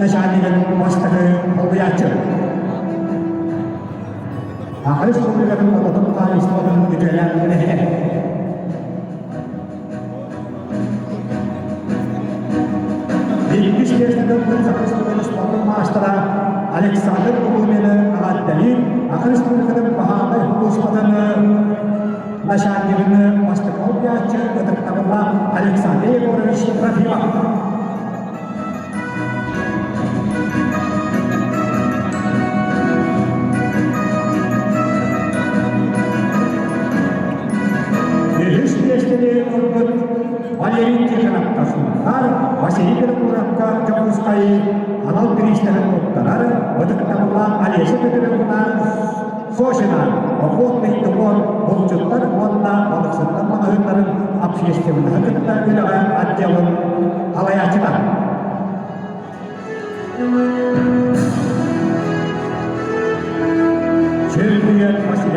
nasyad dengan Master Bahaya. Akhirnya sebenarnya kan betul kali sebenarnya di dalam ini. Di bisnis itu pun sebenarnya sebagai master Alexander Urumen alat dalil. Akhirnya sebenarnya kan bahaya hukum sebenarnya nasyad dengan Master Bahaya terutama Alexander yang orang istilah lima. Walaupun kita nak tasukar, masih kita kurang jauh sekali. Kalau Kristen dokter, untuk kita alih seperti kita sosial, apapun itu pun berjuta warna, untuk serta mengalir absis kita tidak ajaran halaya kita. Champion masih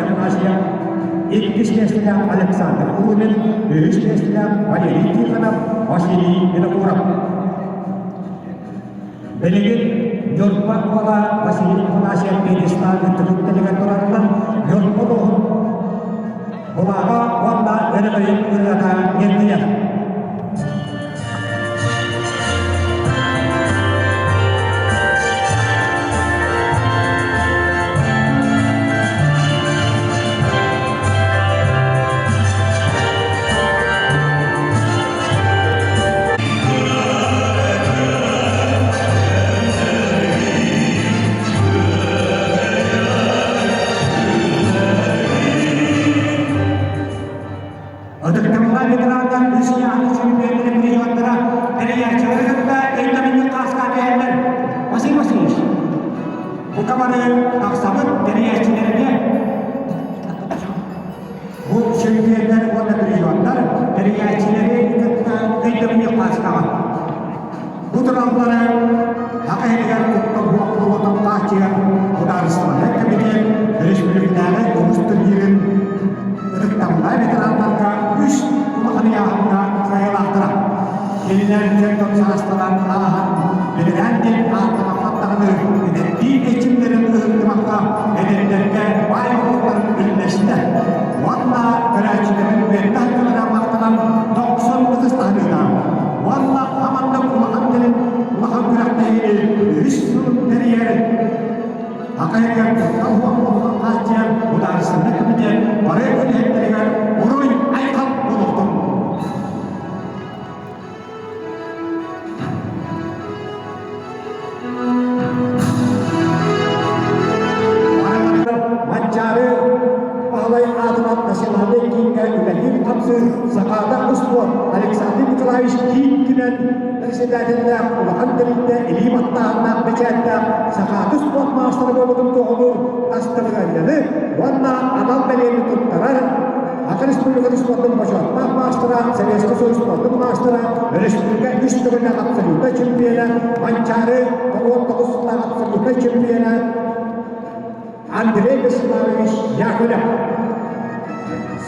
Ikisnya Alexander Urumen, Ikisnya Waniti Khanam, Wasili Dinapura. Belegit Jorpat Wala, Wasili Penasian Pedestal, Teruk dengan Turan, Jorpodo, Bobaga, Wanda, Denabari, Urata, Gentia.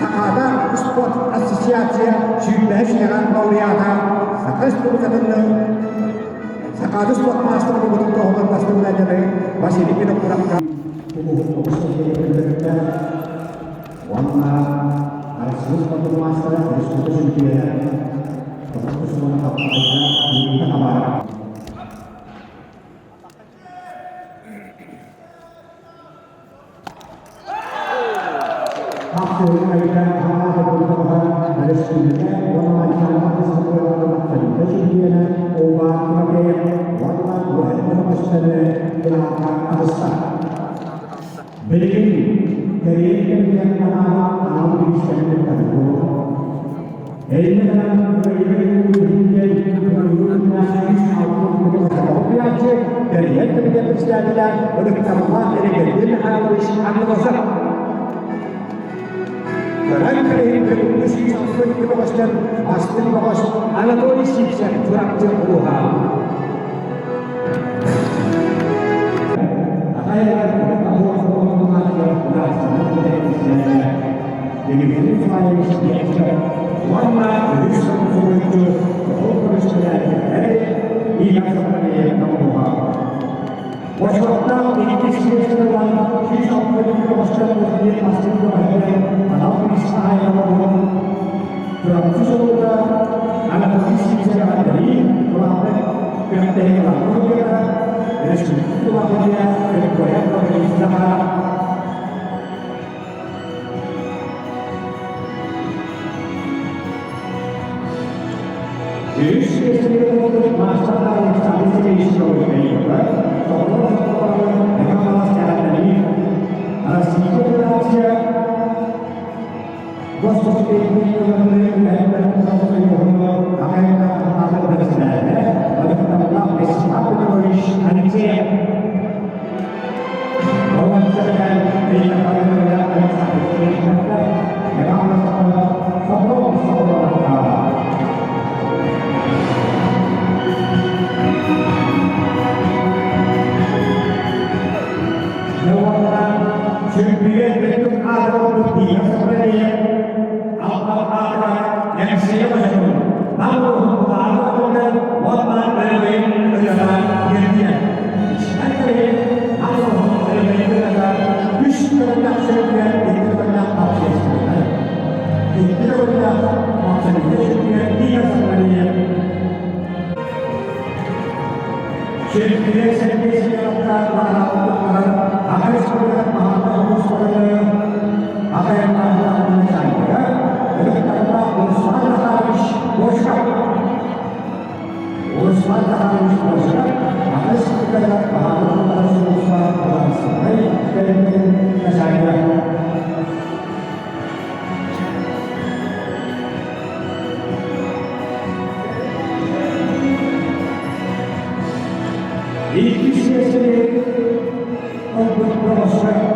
Sakada Sport Asosiasi Jumlah Sekarang Laureata akas po ka ng sakados po ang master ko mo ito ang pastor na dyan eh masih di pinagkurang ka pupuhut ko sa pinagkurang wala harus master harus putus dia putus semua kapal di kamar After I got out of the car, I just went back. One of my children was going to the Indiana over again. One of my was the Afghanistan. Beginning, career yang pertama, alam di sana terlalu. Ini dalam kehidupan menjadi nasional tapi aja dari yang terjadi sejarah udah kita buat dari kehidupan harus anggota. Karena kehidupan sih sampai kita pasal asli bawas anak tuh sih kurang jauh Apa yang kita tahu jadi ini saya mesti warna bisa itu fokus iya sebenarnya kamu waktu ini kisah dalam kisah politik masyarakat ini masih berada dalam kisah yang berarti sudah ada posisi yang dari kelompok pihak kelompok dari situ dia berkoyak berusaha This is the master yang sampai sini sudah berjaya. Soalnya mereka secara tadi, siapa saja bos ini yang dan apa yang akan berjalan, lalu kita melakukan siapa tulis anjing. Orang sedang berita pada ada satu cerita, memang Sebagai bentuk arah bukti yang sebenarnya apa-apa yang saya maksud, namun apa-apa warna berlain berjalan dia. Sebenarnya apa berlain berjalan bisa terlihat sebenarnya itu terlihat apa sebenarnya. Itu terlihat apa sebenarnya dia sebenarnya. Sebenarnya siapa akan sebenarnya apa yang akan saya kita berusaha harus bosan harus bosan harus kita harus berusaha dan kesadaran ini sendiri untuk proses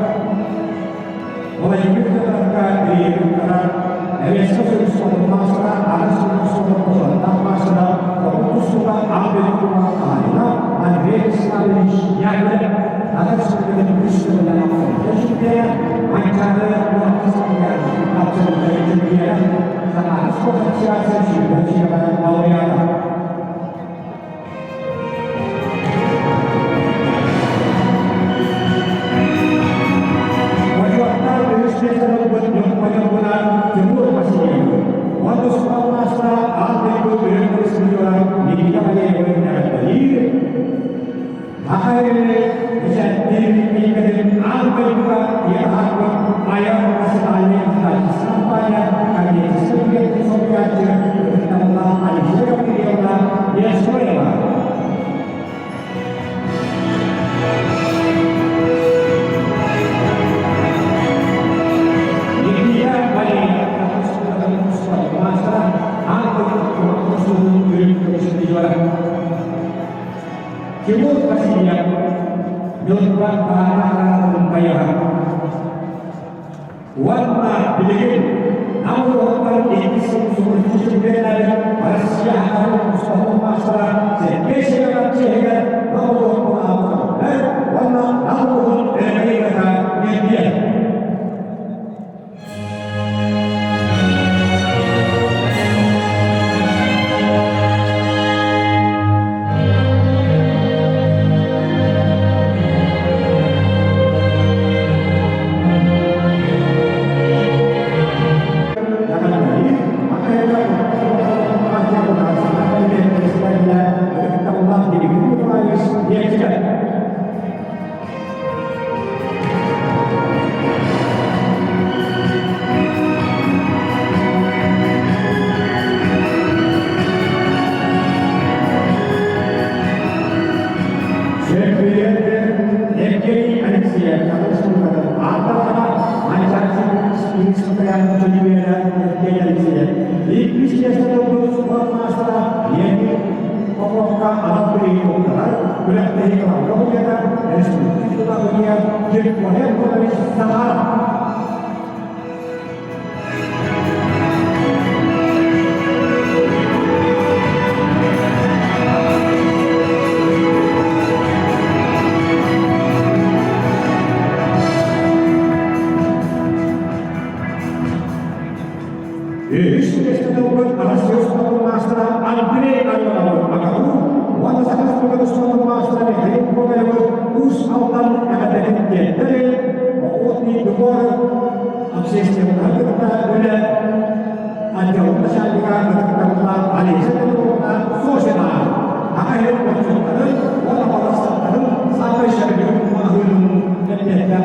mulai kita berangkat dari antara esok sudah masalah ada sudah masalah masalah fokus sudah ambil rumah tangga ada sekali yang ada sebagai bisnis dalam proses acara waktu sampai absen dari dunia sangat potensial sudah siapa awalnya Timur pastinya dolar para pembayaran warna bilik namun orang ini semua sebenarnya Malaysia harus masalah spesial sehingga bahwa warna namun dari kata dia Indonesia satu sementara antara masyarakat seperti Jumia dan Indonesia Inggris biasa untuk sebuah masalah yang pokoknya alam beri ukuran berarti kalau kemudian dari itu bagian jadi banyak dari sama Isso está dando para seus master Andre Alvaro Magaru, quando se faz para o master de programa os autan academic dari okti dua akses yang ada pada ada masyarakat terutama Malaysia terutama sosial akhirnya masyarakat orang sampai sebelum mahal dan tidak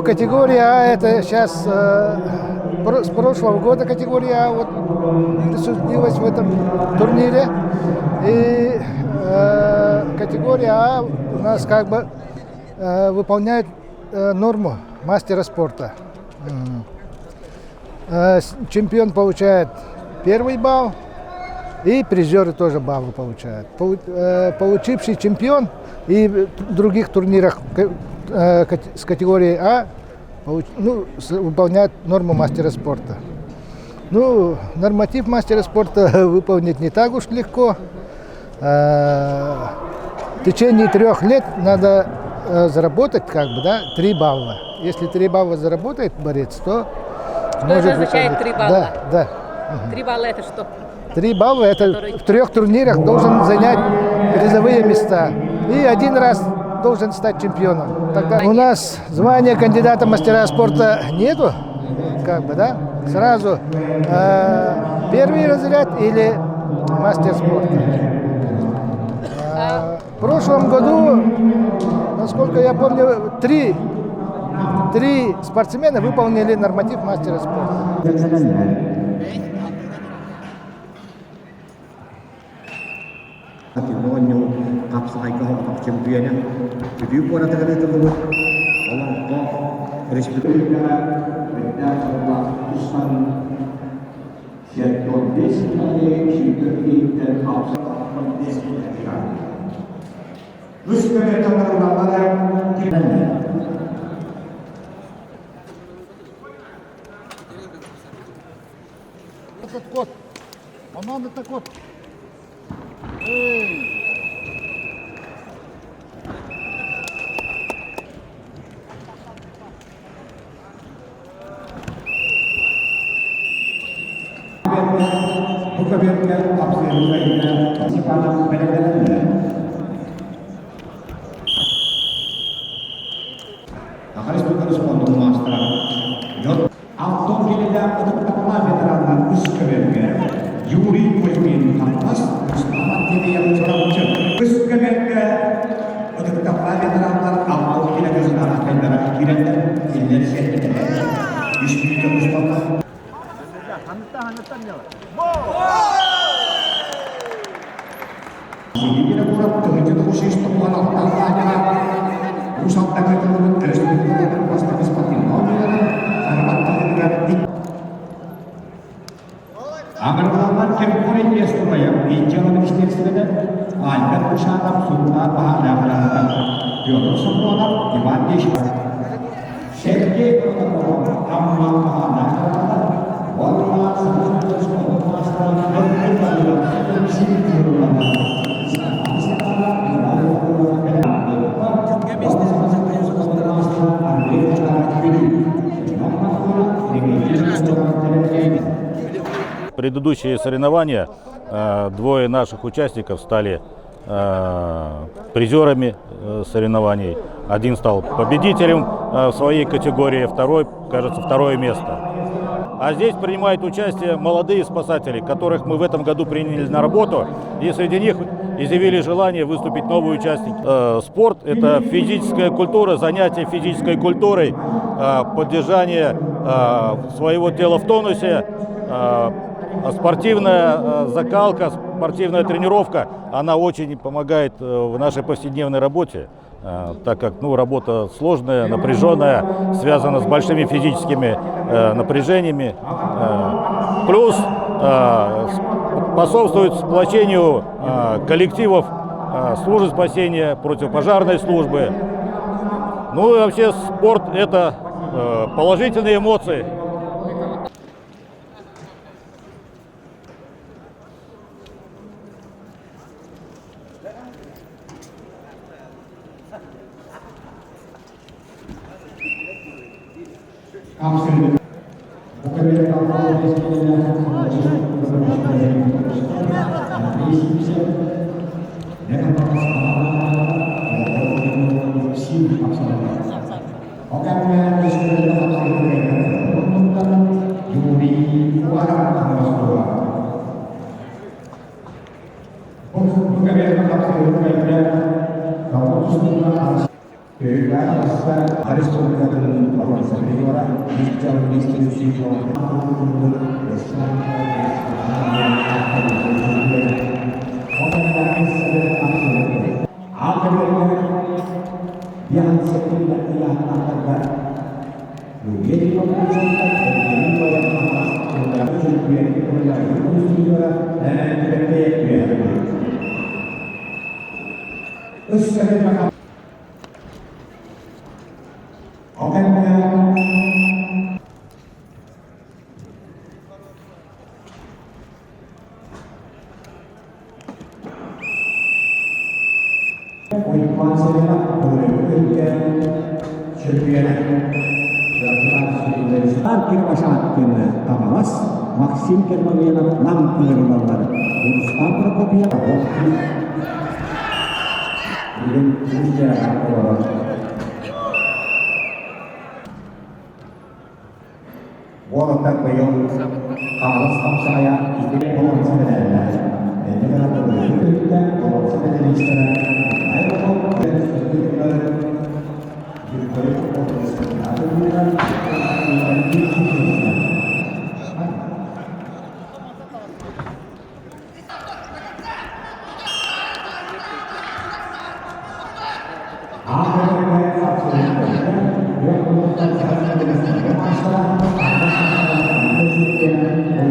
Категория А это сейчас с прошлого года категория А вот присутствовалась в этом турнире. И категория А у нас как бы выполняет норму мастера спорта. Чемпион получает первый балл, и призеры тоже баллы получают. Получивший чемпион и в других турнирах с категории А выполняет норму мастера спорта. Ну, норматив мастера спорта выполнить не так уж легко. В течение 3 лет надо заработать 3 балла. Если 3 балла заработает борец, то Что может это означает 3 балла? Да. 3 балла это что? 3 балла это в 3 турнирах должен занять призовые места. И 1 раз должен стать чемпионом. Тогда у нас звания кандидата мастера спорта нету, Сразу первый разряд или мастер спорта. В прошлом году, насколько я помню, 3 спортсмена выполнили норматив мастера спорта. Patrimonio kapsai ke hong champion ya. Review pun ada kali tersebut. Allah kau Republika Benda Sabah Usman Siaton Desi Shikari dan Kapsai Desi Terus kita menggunakan kita Этот кот, это кот. Bukan kapsai lainnya sifatnya berbeda-beda. Harus berkorespondens master. Auto gilida untuk pertama veteran Uskabelga. Yuri Kuzmin Kampas Selamat Tiri yang Sorocek Uskabelga untuk pertama veteran auto gilida saudara kendara gilida Indonesia Bismillah Mustafa. Sini kita kurang terjadi khusus temuan awalnya. Usap tak ketemu terus kita pasti seperti nomor. Agar melakukan kempuran dia supaya bicara ministerinya, agar usaha sunnah pahala berangkat. Jodoh semua orang ibadih. Sergei protokol amal pahala. Wallah semuanya semua masalah berkaitan sini berulang. Предыдущие соревнования двое наших участников стали призерами соревнований. Один стал победителем в своей категории, второй, кажется, 2-е место. А здесь принимают участие молодые спасатели, которых мы в этом году приняли на работу, и среди них изъявили желание выступить новые участники. Спорт – это физическая культура, занятие физической культурой, поддержание своего тела в тонусе, спортивная закалка, спортивная тренировка, она очень помогает в нашей повседневной работе, так как работа сложная, напряженная, связана с большими физическими напряжениями. Плюс способствует сплочению коллективов службы спасения, противопожарной службы. Ну и вообще спорт – это положительные эмоции. чемпионы. Кирмашаттин Тамалас, Максим Керманенов, нам кырмалар. Урустан Прокопьев, Володар быйыл Камалас Камсая ике болонсы беләләр. Эндигә булды. Болонсы белән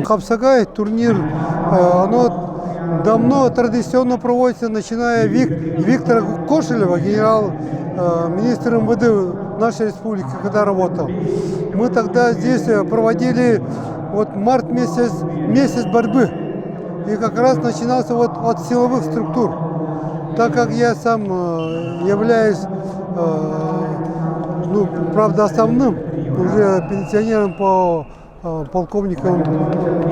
Хапсагай турнир, оно давно традиционно проводится, начиная Виктора Кошелева, генерал-министр МВД нашей республики, когда работал. Мы тогда здесь проводили март месяц борьбы. И как раз начинался от силовых структур. Так как я сам являюсь, правда, основным уже пенсионером по полковником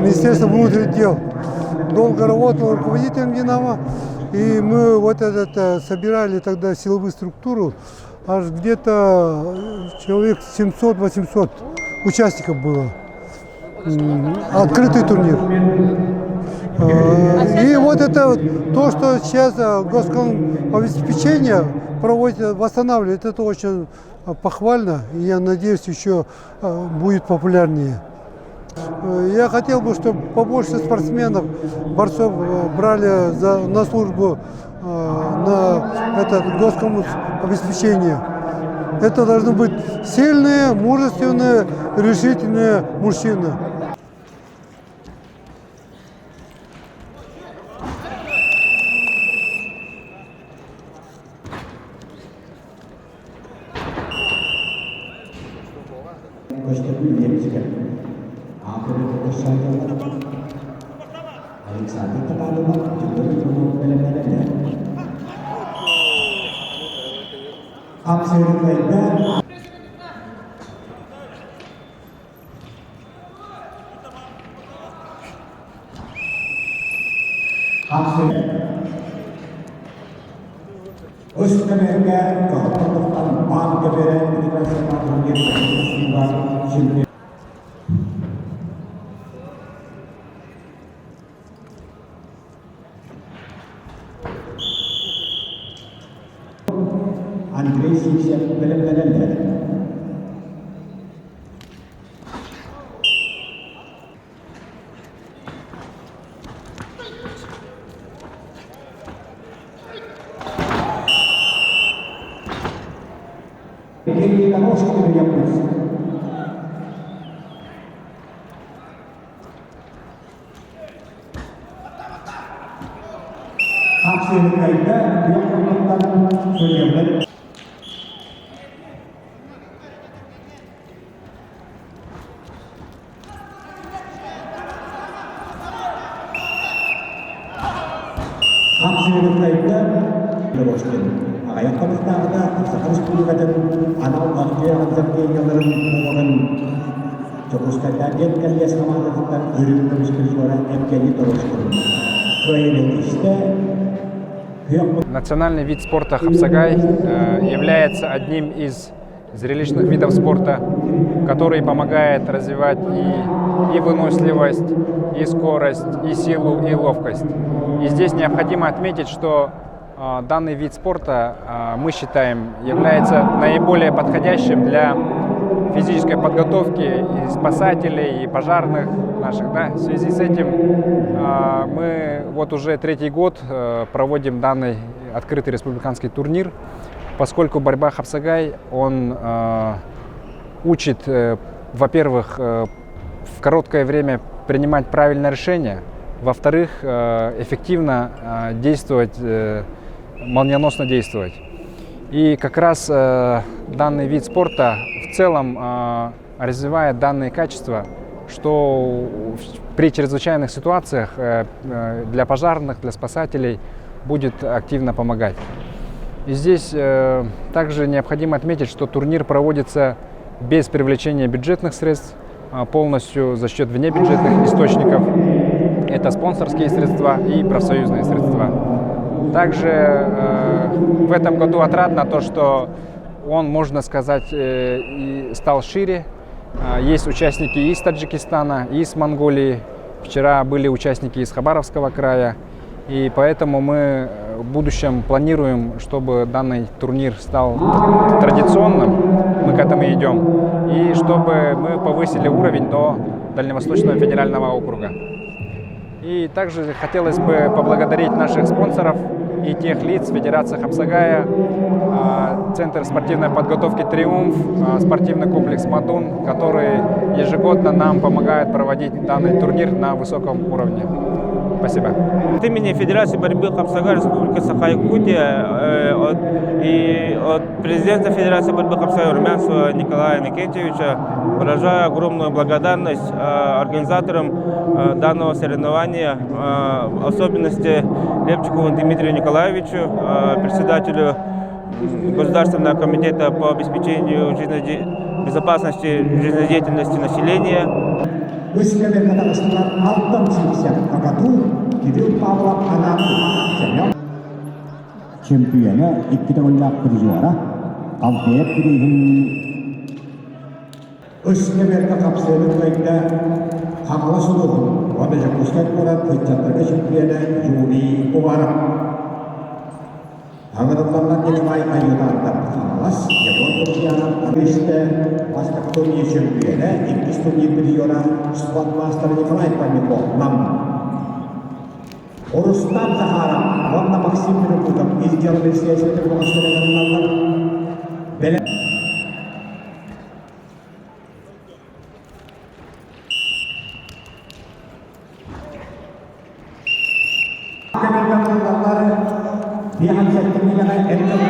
Министерства внутренних дел. Долго работал руководителем «Динамо», и мы собирали тогда силовую структуру, аж где-то человек 700-800 участников было. Открытый турнир. И то, что сейчас госкомобеспечение проводит, восстанавливает, это очень похвально, и я надеюсь, еще будет популярнее. Я хотел бы, чтобы побольше спортсменов, борцов брали на службу на это госкомобеспечение. Это должны быть сильные, мужественные, решительные мужчины. Андрей Симсев белем-белемдер. Евгений Домошкин Якутск. Аксиялыкайда Якутстан сөйлемдер. Аксиялыкайда Домошкин. Ayakkabılarda Sakarispulga'dan anal bahçeye anzakiyyaların olmadan Çokuşlardan yetkiliye samanlıktan ürünmüştür sonra emkeni toruşturun. Böyle işte Национальный вид спорта хапсагай является одним из зрелищных видов спорта, который помогает развивать и выносливость, и скорость, и силу, и ловкость. И здесь необходимо отметить, что данный вид спорта, мы считаем, является наиболее подходящим для физической подготовки и спасателей, и пожарных наших. Да? В связи с этим мы уже третий год проводим данный открытый республиканский турнир, поскольку борьба хапсагай, он учит, во-первых, в короткое время принимать правильное решение, во-вторых, эффективно действовать, молниеносно действовать. И как раз данный вид спорта в целом развивает данные качества, что при чрезвычайных ситуациях для пожарных, для спасателей будет активно помогать. И здесь также необходимо отметить, что турнир проводится без привлечения бюджетных средств, полностью за счет внебюджетных источников. Это спонсорские средства и профсоюзные средства. Также в этом году отрадно то, что он, можно сказать, и стал шире. Есть участники из Таджикистана, из Монголии. Вчера были участники из Хабаровского края. И поэтому мы в будущем планируем, чтобы данный турнир стал традиционным, мы к этому идем, и чтобы мы повысили уровень до Дальневосточного федерального округа. И также хотелось бы поблагодарить наших спонсоров и тех лиц Федерации Хапсагая, Центр спортивной подготовки «Триумф», спортивный комплекс «Мадун», которые ежегодно нам помогают проводить данный турнир на высоком уровне. Спасибо. От имени Федерации борьбы Хапсагая Республики Саха-Якутия и от президента Федерации борьбы Хапсагая Румянцева Николая Никентьевича выражаю огромную благодарность организаторам данного соревнования, в особенности Лепчикову Дмитрию Николаевичу, председателю Государственного комитета по обеспечению безопасности жизнедеятельности населения. Чемпионы ikki o'nlab juara Alpiyat Birihim Özkeber'de kapsayılıklarında Kamala Suduhun Vadacak Ustak Murat Hıçatlarga çempiyonu Yuri Ovaram Ağırlıklarından Yenemay Ayyudan'da Kamalas Yapon Rusya'nın Ateş'te Başka turniye çempiyonu İlk turniye biliyorlar Sport Master Nikolay Panyakov Nam Rustam Zahara, Vanna Maksim Birokudam, İzgyalı siyaseti konuşlarından Bele Kemendanlıları bir hamsettirmeyene emniyet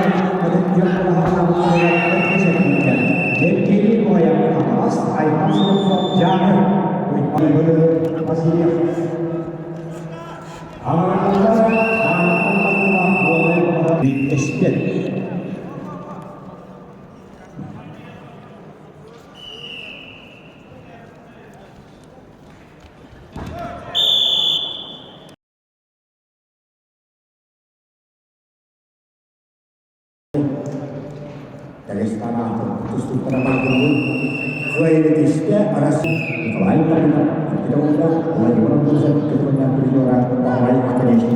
ödetiyor olarak teşekkürler. Devkili oya kamas, ayhan sınıfı canı, uyguları Vasilyev. Bir eşit. Dari sekarang terus terang dulu. Kualitasnya arah lain kita undang lagi orang berusaha kita berjuara orang akademik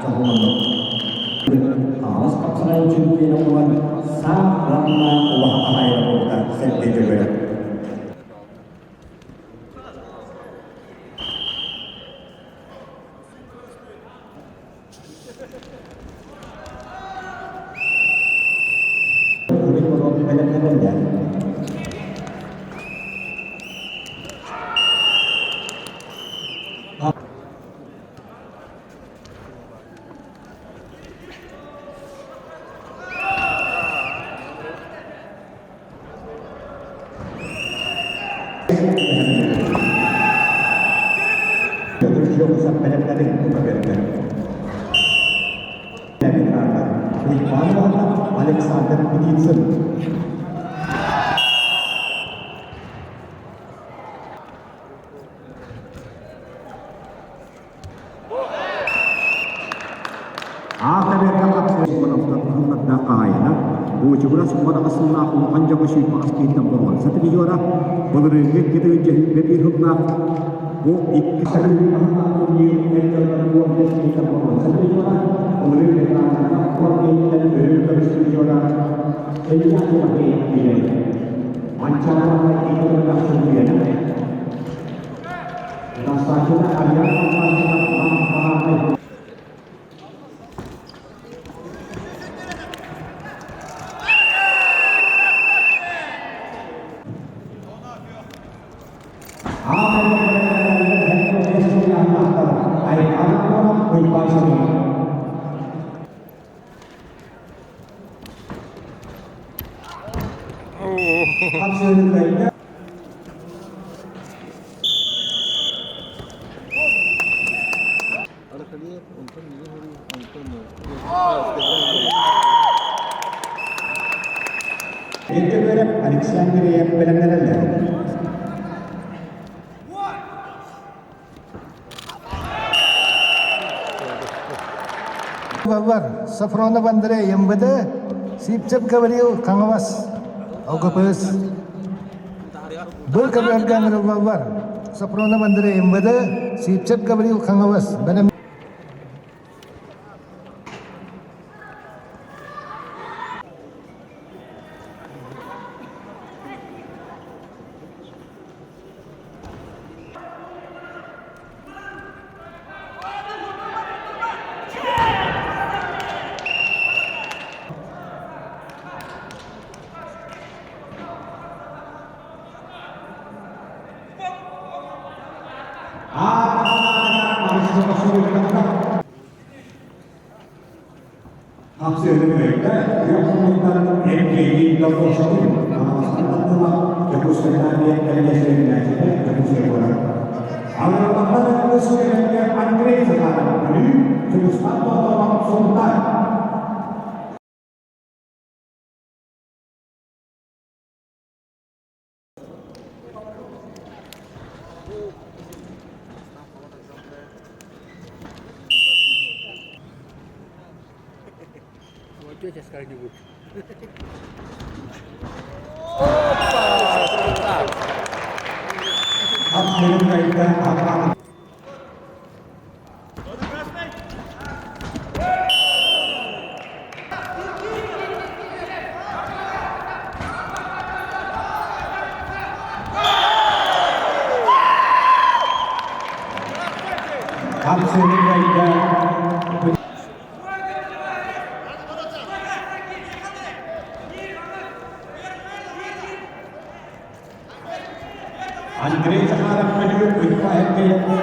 kahuman awas kapsalan cumpi namuan sa lama wah ayat kita sendiri juga. Alexander Pedicin. Akhirnya kapal sekolah Dakaya, Bujura semua asal aku panjang masih pas kita berbuat. Satu juara, berlari kita jadi lebih hukna. Bu ikisar aku ni mental dua belas kita berbuat. Satu juara, berlari kita kita berlari juara. Jadi aku pakai ini. Ancaman itu adalah sebenarnya. Rasa kita ada apa Itu berapa Alexander yang benar-benar Babar, Safrona Bandre, Yambada, Sipchap Kavariu, Kangavas, Augapus, Burkabargan Babar, Safrona Bandre, Yambada, Sipchap Kavariu, Kangavas, Benam. Hasil mereka yang meminta MKI dan Posyandu masalah yang sebenarnya yang sebenarnya yang sebenarnya. Awal pertama sebenarnya Andre sekarang ini terus atau Sultan. Тетя скажет-нибудь. Andre sekarang menuju ke yang dia kita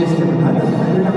Общественный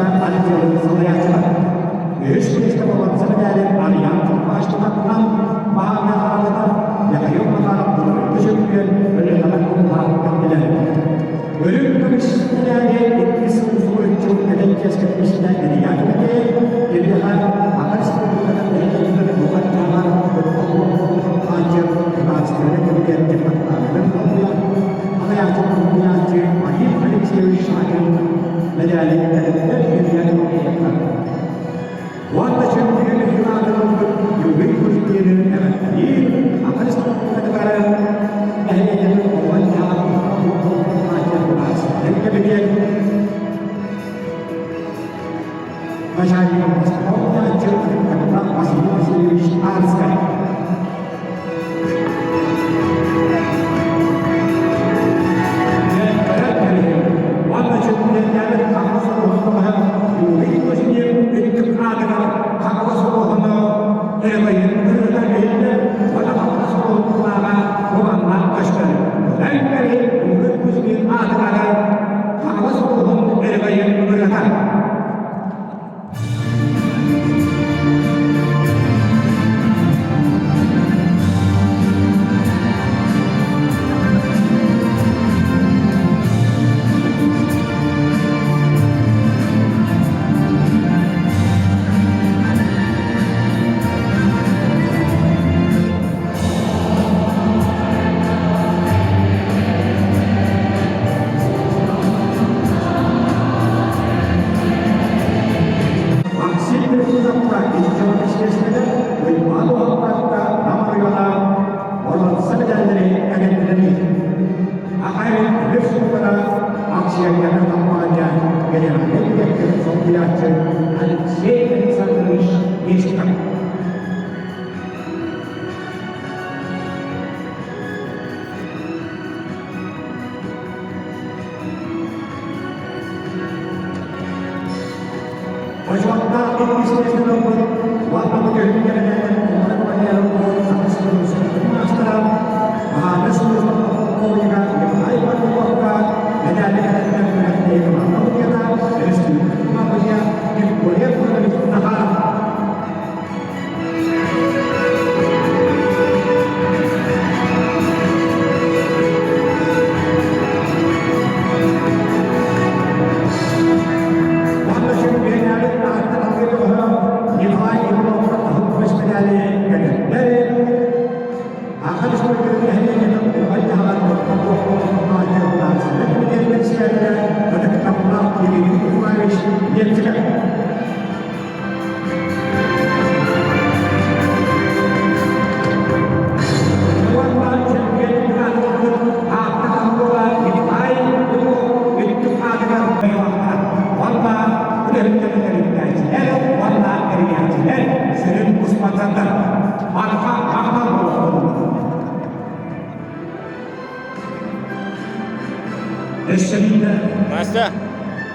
Настя,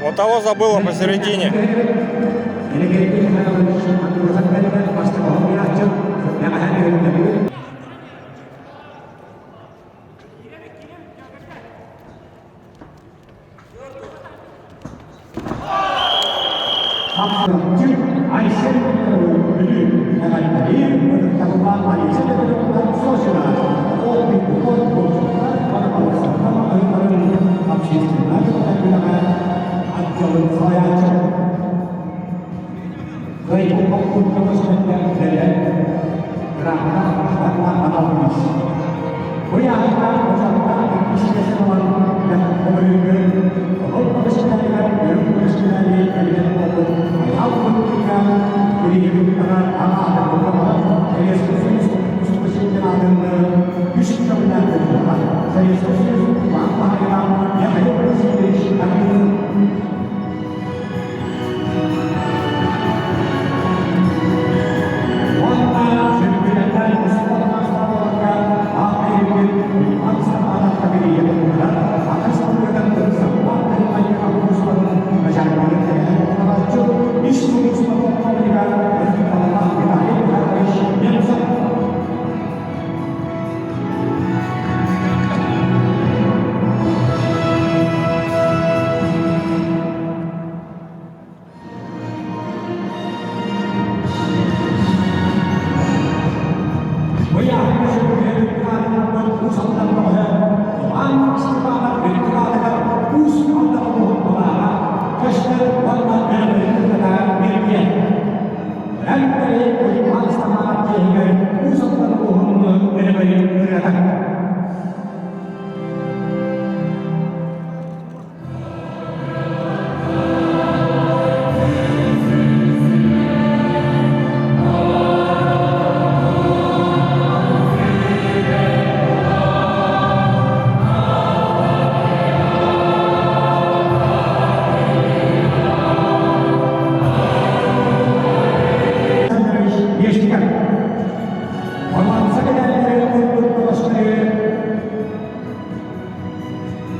вот того забыла посередине.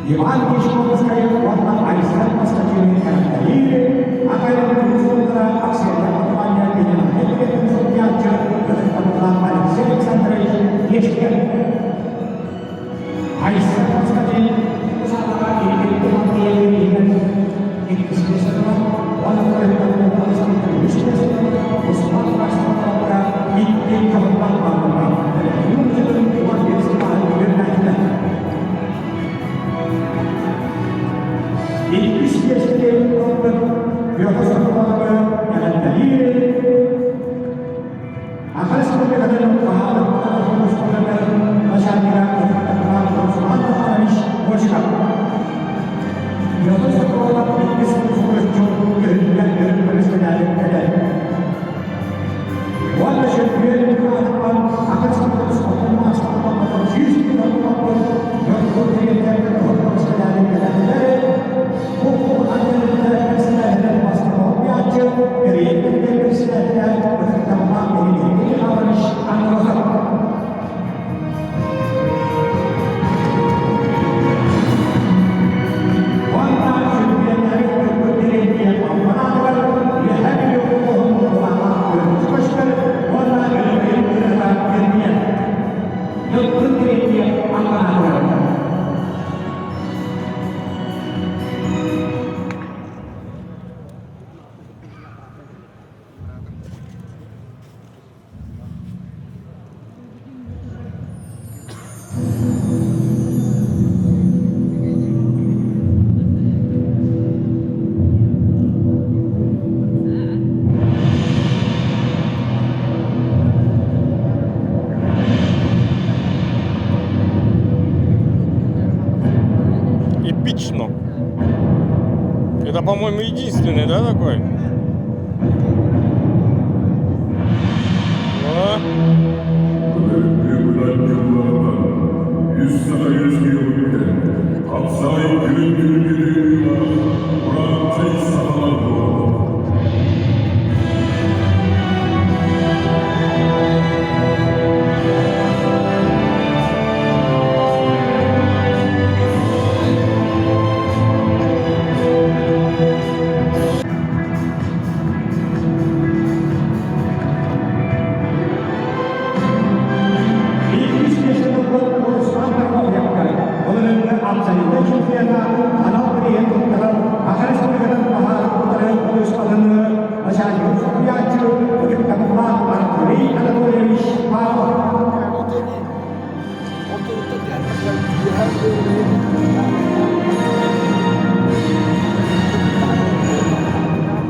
Иван Гешковская, Варна Александр Москвин, Калири, Академия Кузовна, Аксия, Аквания, Пенина, Пенина, Янчер, Алексей Александрович Гешкин. Александр Москвин, Сава, Ирина, Екатерина, он определил полностью естественно, Усман Раштапара и Кавабана. Юнжеры Иван Гешковская, Вернадина. И естественно, он Петр Калири, Ахаску Петр Эпично. Это, по-моему, единственный, да, такой? А?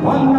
One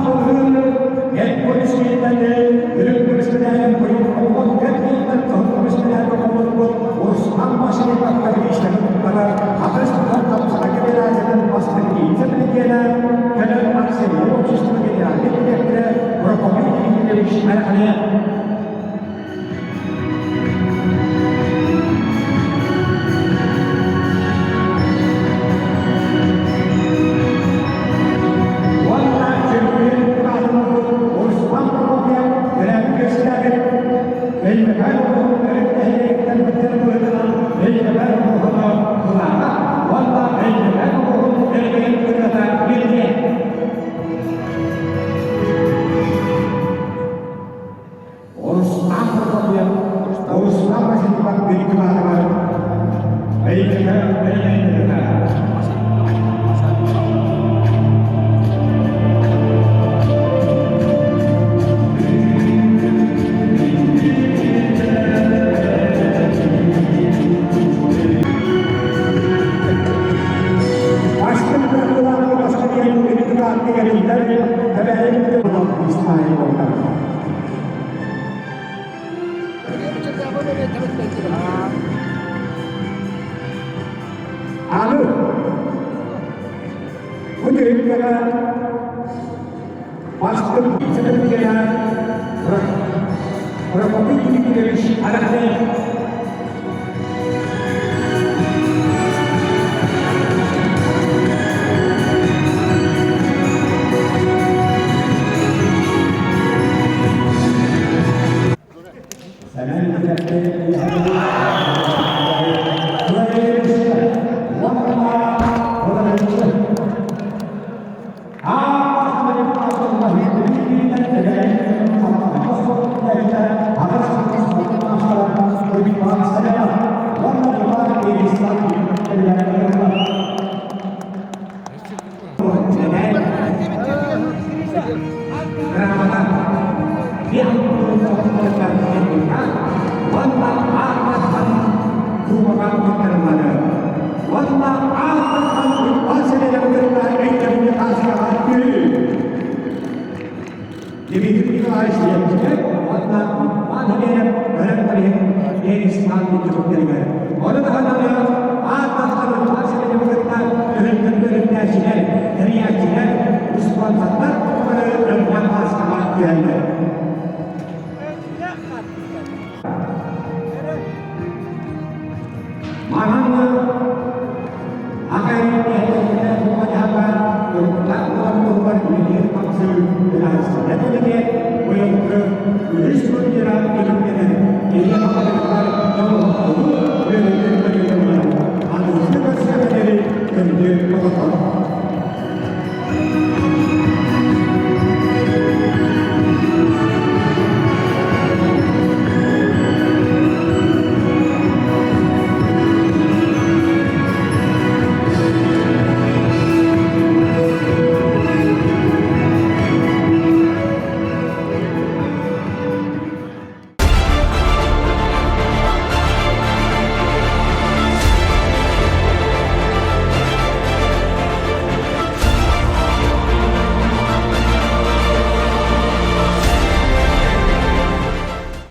Demek ki Ayşe'ye hatta madem öğretmenin deniz kalbi çocukları orada hanımlar ağızlarının bahsedildiği öğretmenler teriyakçiler, Müslümanlar bunları öğretmen baskıma geldi. Mahanlı akan dihadirkan pejabat untuk membuat dunia bangsa dan sebenarnya untuk Risma Jira Indonesia ini akan jauh lebih dari ada siapa dari kerja